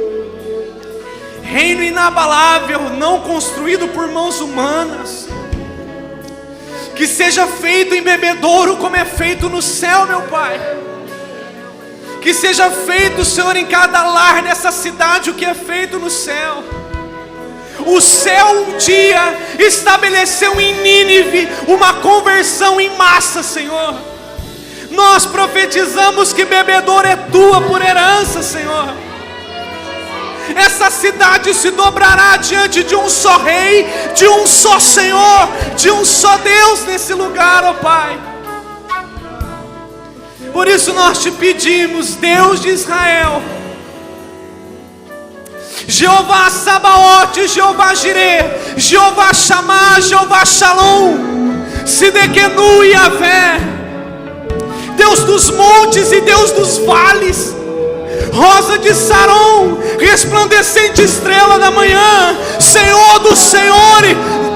Reino inabalável, não construído por mãos humanas. Que seja feito em bebedouro como é feito no céu, meu Pai. Que seja feito, Senhor, em cada lar dessa cidade o que é feito no céu. O céu um dia estabeleceu em Nínive uma conversão em massa, Senhor. Nós profetizamos que bebedouro é tua por herança, Senhor. Essa cidade se dobrará diante de um só rei, de um só Senhor, de um só Deus nesse lugar, ó Pai. Por isso nós te pedimos, Deus de Israel, Jeová Sabaote, Jeová Jireh, Jeová Shammah, Jeová Shalom, Sidequenu e Yahvé, Deus dos montes e Deus dos vales, Rosa de Saron, resplandecente estrela da manhã, Senhor dos senhores,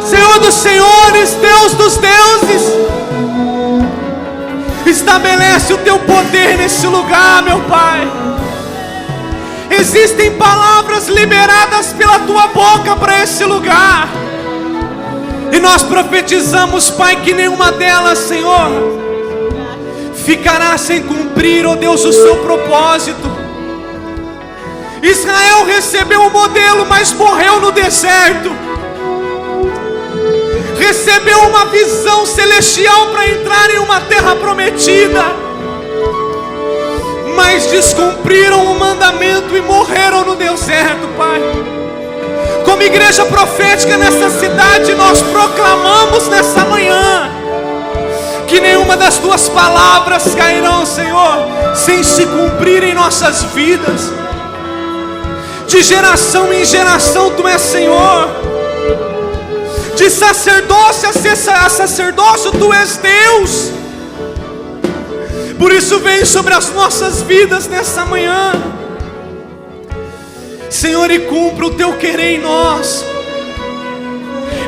Senhor dos senhores, Deus dos deuses. Estabelece o teu poder nesse lugar, meu Pai. Existem palavras liberadas pela tua boca para esse lugar, e nós profetizamos, Pai, que nenhuma delas, Senhor, ficará sem cumprir, ó Deus, o seu propósito. Israel recebeu o modelo, mas morreu no deserto. Recebeu uma visão celestial para entrar em uma terra prometida, mas descumpriram o mandamento e morreram no deserto, Pai. Como igreja profética nessa cidade, nós proclamamos nessa manhã que nenhuma das tuas palavras cairão, Senhor, sem se cumprir em nossas vidas. De geração em geração tu és Senhor. De sacerdócio a sacerdócio tu és Deus. Por isso vem sobre as nossas vidas nessa manhã, Senhor, e cumpra o teu querer em nós.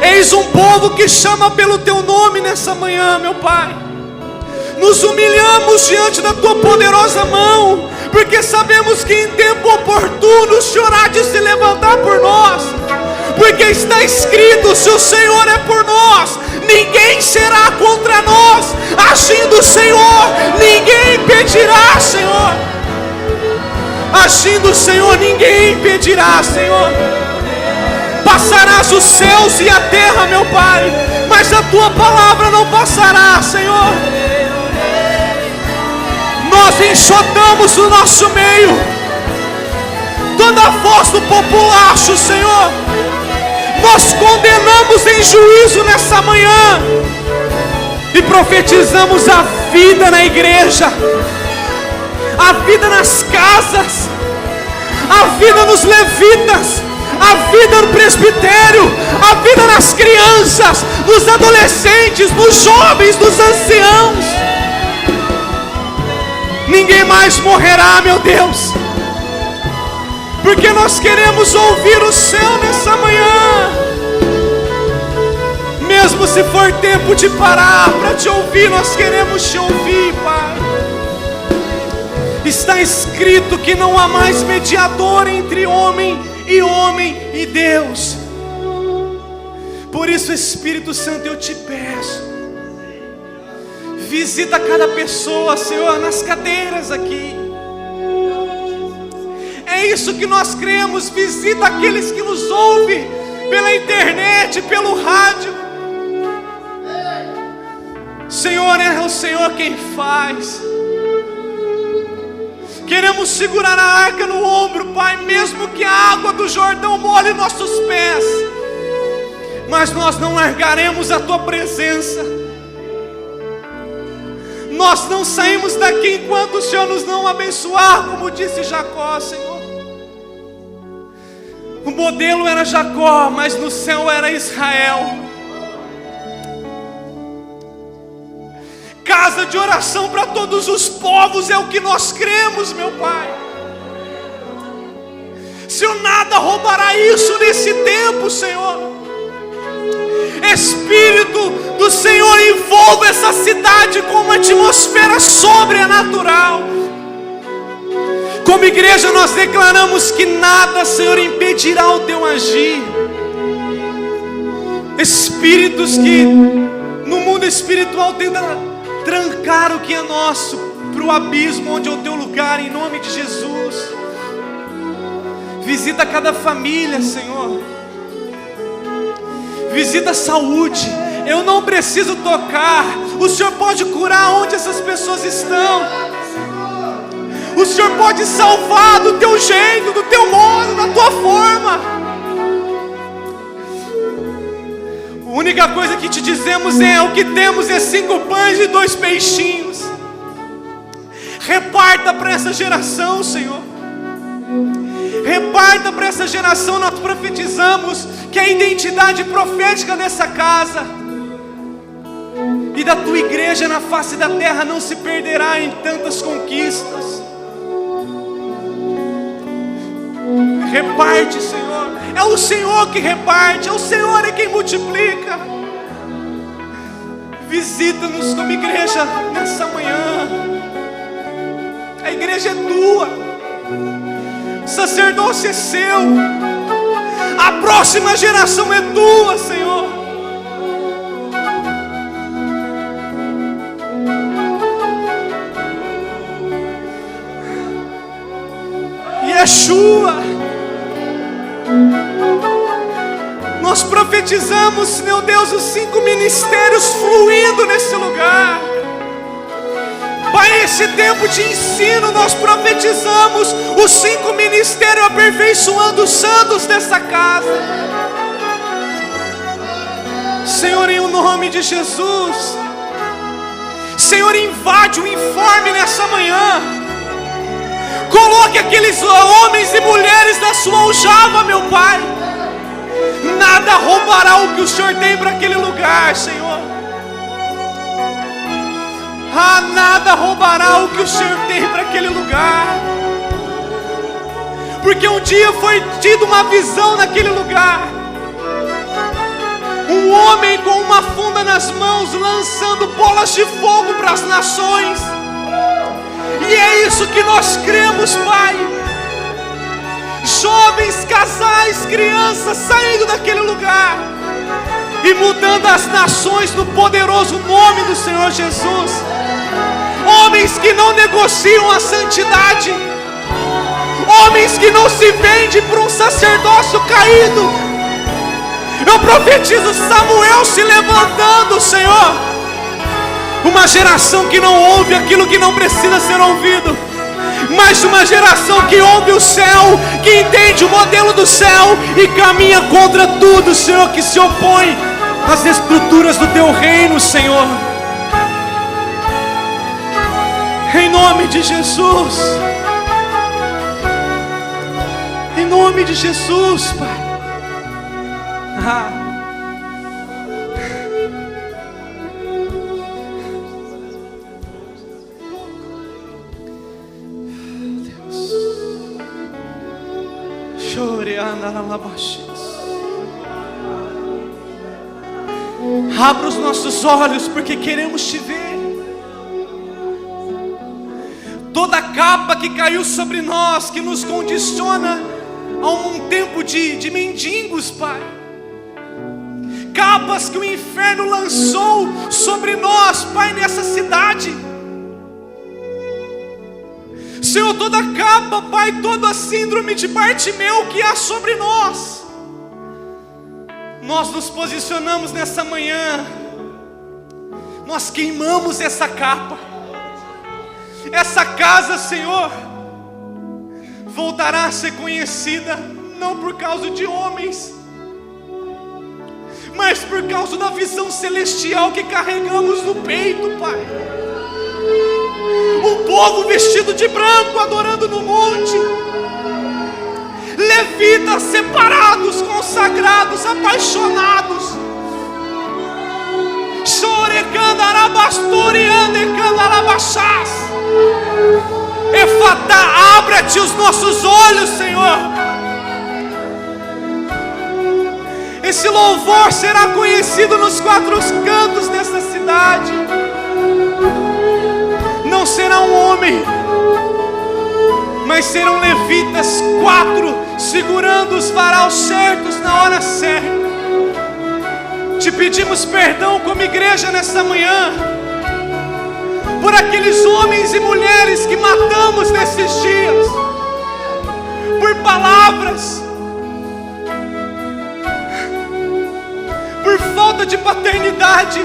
Eis um povo que chama pelo teu nome nessa manhã, meu Pai. Nos humilhamos diante da tua poderosa mão, porque sabemos que em tempo oportuno o Senhor há de se levantar por nós. Porque está escrito: se o Senhor é por nós, ninguém será contra nós. Agindo o Senhor, ninguém impedirá, Senhor. Agindo o Senhor, ninguém impedirá, Senhor. Passarás os céus e a terra, meu Pai, mas a tua palavra não passará, Senhor. Nós enxotamos o nosso meio toda a voz do populacho, Senhor. Nós condenamos em juízo nessa manhã e profetizamos a vida na igreja, a vida nas casas, a vida nos levitas, a vida no presbitério, a vida nas crianças, nos adolescentes, nos jovens, nos anciãos. Ninguém mais morrerá, meu Deus, porque nós queremos ouvir o céu nessa manhã. Mesmo se for tempo de parar para te ouvir, nós queremos te ouvir, Pai. Está escrito que não há mais mediador entre homem e Deus. Por isso, Espírito Santo, eu te peço, visita cada pessoa, Senhor, nas cadeiras aqui. É isso que nós cremos. Visita aqueles que nos ouvem pela internet, pelo rádio. Senhor, é o Senhor quem faz. Queremos segurar a arca no ombro, Pai, mesmo que a água do Jordão molhe nossos pés, mas nós não largaremos a tua presença. Nós não saímos daqui enquanto o Senhor nos não abençoar, como disse Jacó, Senhor. O modelo era Jacó, mas no céu era Israel. Casa de oração para todos os povos é o que nós cremos, meu Pai. Senhor, nada roubará isso nesse tempo, Senhor. Espírito do Senhor, envolva essa cidade com uma atmosfera sobrenatural. Como igreja nós declaramos que nada, Senhor, impedirá o teu agir. Espíritos que no mundo espiritual tentam trancar o que é nosso para o abismo onde é o teu lugar, em nome de Jesus. Visita cada família, Senhor. Visita a saúde. Eu não preciso tocar, o Senhor pode curar onde essas pessoas estão. O Senhor pode salvar do teu jeito, do teu modo, da tua forma. A única coisa que te dizemos é: o que temos é 5 pães e 2 peixinhos. Reparta para essa geração, Senhor. Reparta para essa geração. Nós profetizamos que a identidade profética dessa casa e da tua igreja na face da terra não se perderá em tantas conquistas. Reparte, Senhor. É o Senhor que reparte, é o Senhor é quem multiplica. Visita-nos como igreja nessa manhã. A igreja é tua, o sacerdócio é seu, a próxima geração é tua, Senhor. Yeshua, nós profetizamos, meu Deus, os 5 ministérios fluindo nesse lugar. Pai, esse tempo de ensino nós profetizamos os 5 ministérios aperfeiçoando os santos dessa casa. Senhor, em nome de Jesus, Senhor, invade o informe nessa manhã. Coloque aqueles homens e mulheres da sua aljava, meu Pai. Nada roubará o que o Senhor tem para aquele lugar, Senhor. Nada roubará o que o Senhor tem para aquele lugar. Porque um dia foi tido uma visão naquele lugar. Um homem com uma funda nas mãos, lançando bolas de fogo para as nações. E é isso que nós cremos, Pai. Jovens, casais, crianças saindo daquele lugar e mudando as nações no poderoso nome do Senhor Jesus. Homens que não negociam a santidade, homens que não se vendem por um sacerdócio caído. Eu profetizo Samuel se levantando, Senhor. Uma geração que não ouve aquilo que não precisa ser ouvido, mas uma geração que ouve o céu, que entende o modelo do céu e caminha contra tudo, Senhor, que se opõe às estruturas do teu reino, Senhor. Em nome de Jesus, em nome de Jesus, Pai. Abra os nossos olhos, porque queremos te ver. Toda capa que caiu sobre nós, que nos condiciona a um tempo de mendigos, Pai. Capas que o inferno lançou sobre nós, Pai, nessa cidade. Senhor, toda capa, Pai, toda a síndrome de Bartimeu que há sobre nós, nós nos posicionamos nessa manhã, nós queimamos essa capa. Essa casa, Senhor, voltará a ser conhecida não por causa de homens, mas por causa da visão celestial que carregamos no peito, Pai. Um povo vestido de branco adorando no monte, levitas separados, consagrados, apaixonados. Efatá, abra-te os nossos olhos, Senhor. Esse louvor será conhecido nos 4 cantos dessa cidade. Não será um homem, mas serão levitas 4 segurando os varais certos na hora certa. Te pedimos perdão como igreja nessa manhã por aqueles homens e mulheres que matamos nesses dias, por palavras, por falta de paternidade,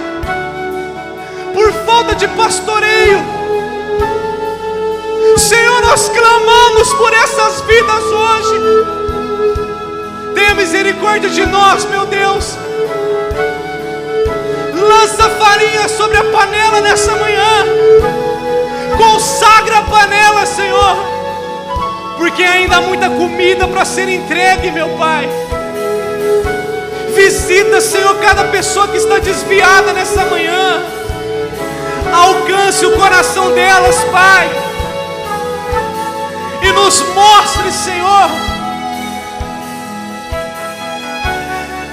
por falta de pastoreio. Senhor, nós clamamos por essas vidas hoje. Tenha misericórdia de nós, meu Deus. Lança farinha sobre a panela nessa manhã. Consagra a panela, Senhor, porque ainda há muita comida para ser entregue, meu Pai. Visita, Senhor, cada pessoa que está desviada nessa manhã. Alcance o coração delas, Pai, e nos mostre, Senhor.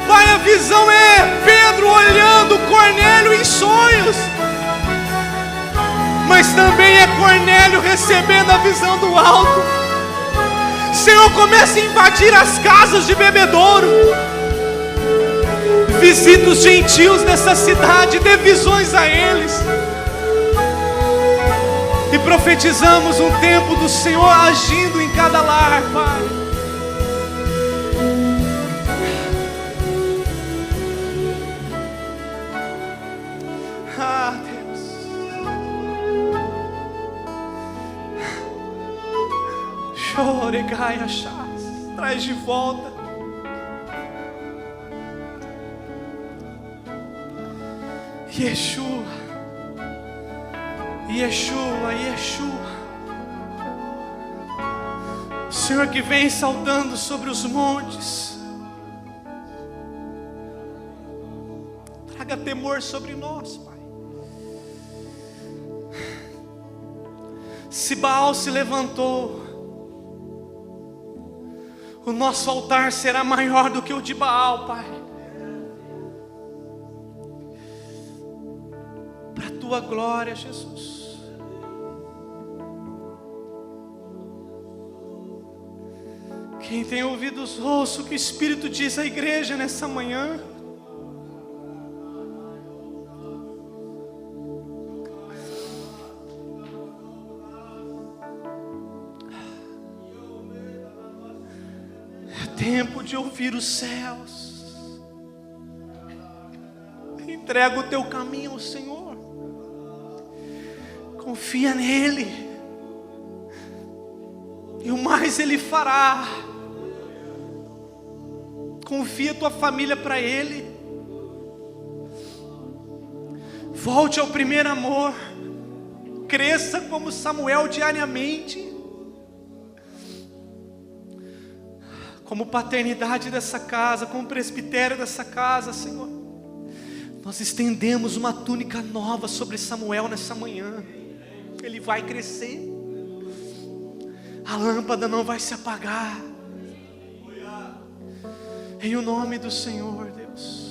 Pai, a visão é Pedro olhando Cornélio em sonhos, mas também é Cornélio recebendo a visão do alto. Senhor, comece a invadir as casas de bebedouro. Visita os gentios nessa cidade, dê visões a eles. E profetizamos um tempo do Senhor agindo em cada lar, Pai. Ah, Deus. Chore, Gaia, chás. Traz de volta. Yeshua, Yeshua, Yeshua. O Senhor que vem saltando sobre os montes, traga temor sobre nós, Pai. Se Baal se levantou, o nosso altar será maior do que o de Baal, Pai. Para a tua glória, Jesus. Quem tem ouvidos, ouça o que o Espírito diz à igreja nessa manhã. É tempo de ouvir os céus. Entrega o teu caminho ao Senhor. Confia nele, e o mais Ele fará. Confia a tua família para Ele. Volte ao primeiro amor. Cresça como Samuel diariamente. Como paternidade dessa casa, como presbitério dessa casa, Senhor, nós estendemos uma túnica nova sobre Samuel nessa manhã. Ele vai crescer. A lâmpada não vai se apagar. Em o nome do Senhor, Deus.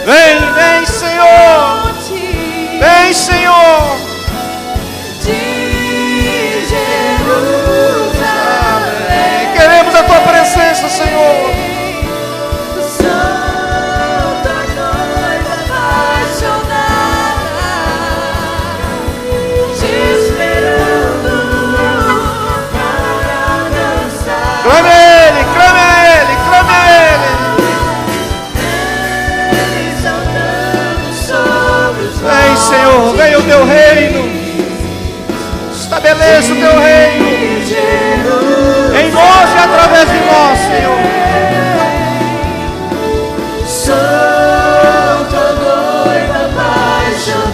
Vem, vem, Senhor. Vem, Senhor. Queremos a tua presença, Senhor. Santa noiva apaixonada, te esperando para dançar. Clame Ele, clame Ele, clame Ele. Exaltando sobre os Vem, Senhor, vem o teu reino. Estabeleça o teu reino em nós e através de nós, Senhor. Santa noiva apaixonada,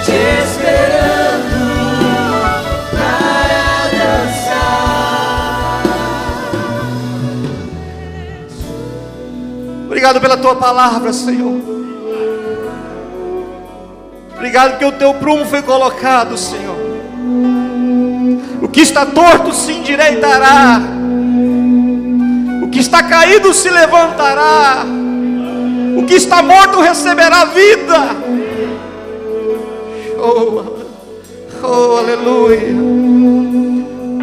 te esperando para dançar. Obrigado pela tua palavra, Senhor. Obrigado porque o teu prumo foi colocado, Senhor. O que está torto se endireitará. O que está caído se levantará. O que está morto receberá vida. Oh, aleluia.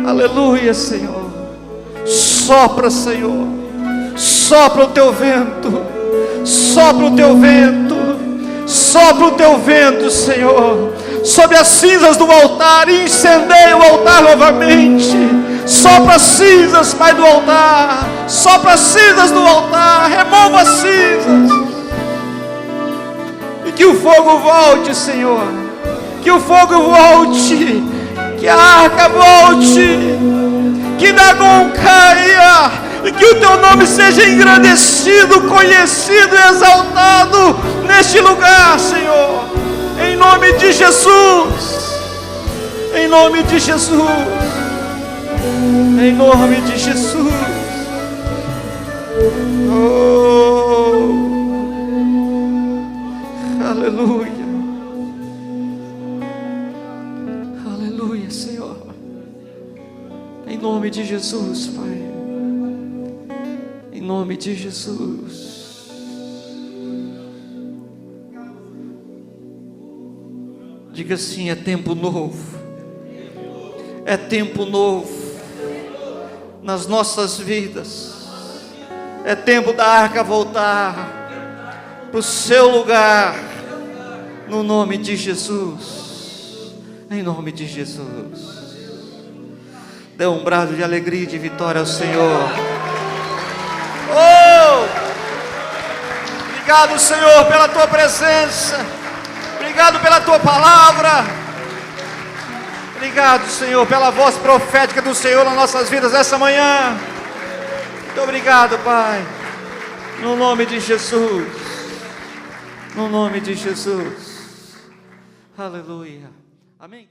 Aleluia, Senhor. Sopra, Senhor. Sopra o teu vento. Sopra o teu vento. Sopra o teu vento, Senhor, sobre as cinzas do altar, e incendeia o altar novamente. Sopra as cinzas, Pai, do altar. Sopra as cinzas do altar. Remova as cinzas. E que o fogo volte, Senhor. Que o fogo volte. Que a arca volte. Que Dagon caia. E que o teu nome seja engrandecido, conhecido e exaltado neste lugar, Senhor. Em nome de Jesus. Em nome de Jesus. Em nome de Jesus. Oh, aleluia. Aleluia, Senhor. Em nome de Jesus, Pai. Em nome de Jesus. Diga assim: é tempo novo. É tempo novo nas nossas vidas. É tempo da arca voltar para o seu lugar. No nome de Jesus. Em nome de Jesus. Dê um brado de alegria e de vitória ao Senhor. Oh! Obrigado, Senhor, pela tua presença. Obrigado pela tua palavra. Obrigado, Senhor, pela voz profética do Senhor nas nossas vidas essa manhã. Muito obrigado, Pai. No nome de Jesus. No nome de Jesus. Aleluia. Amém.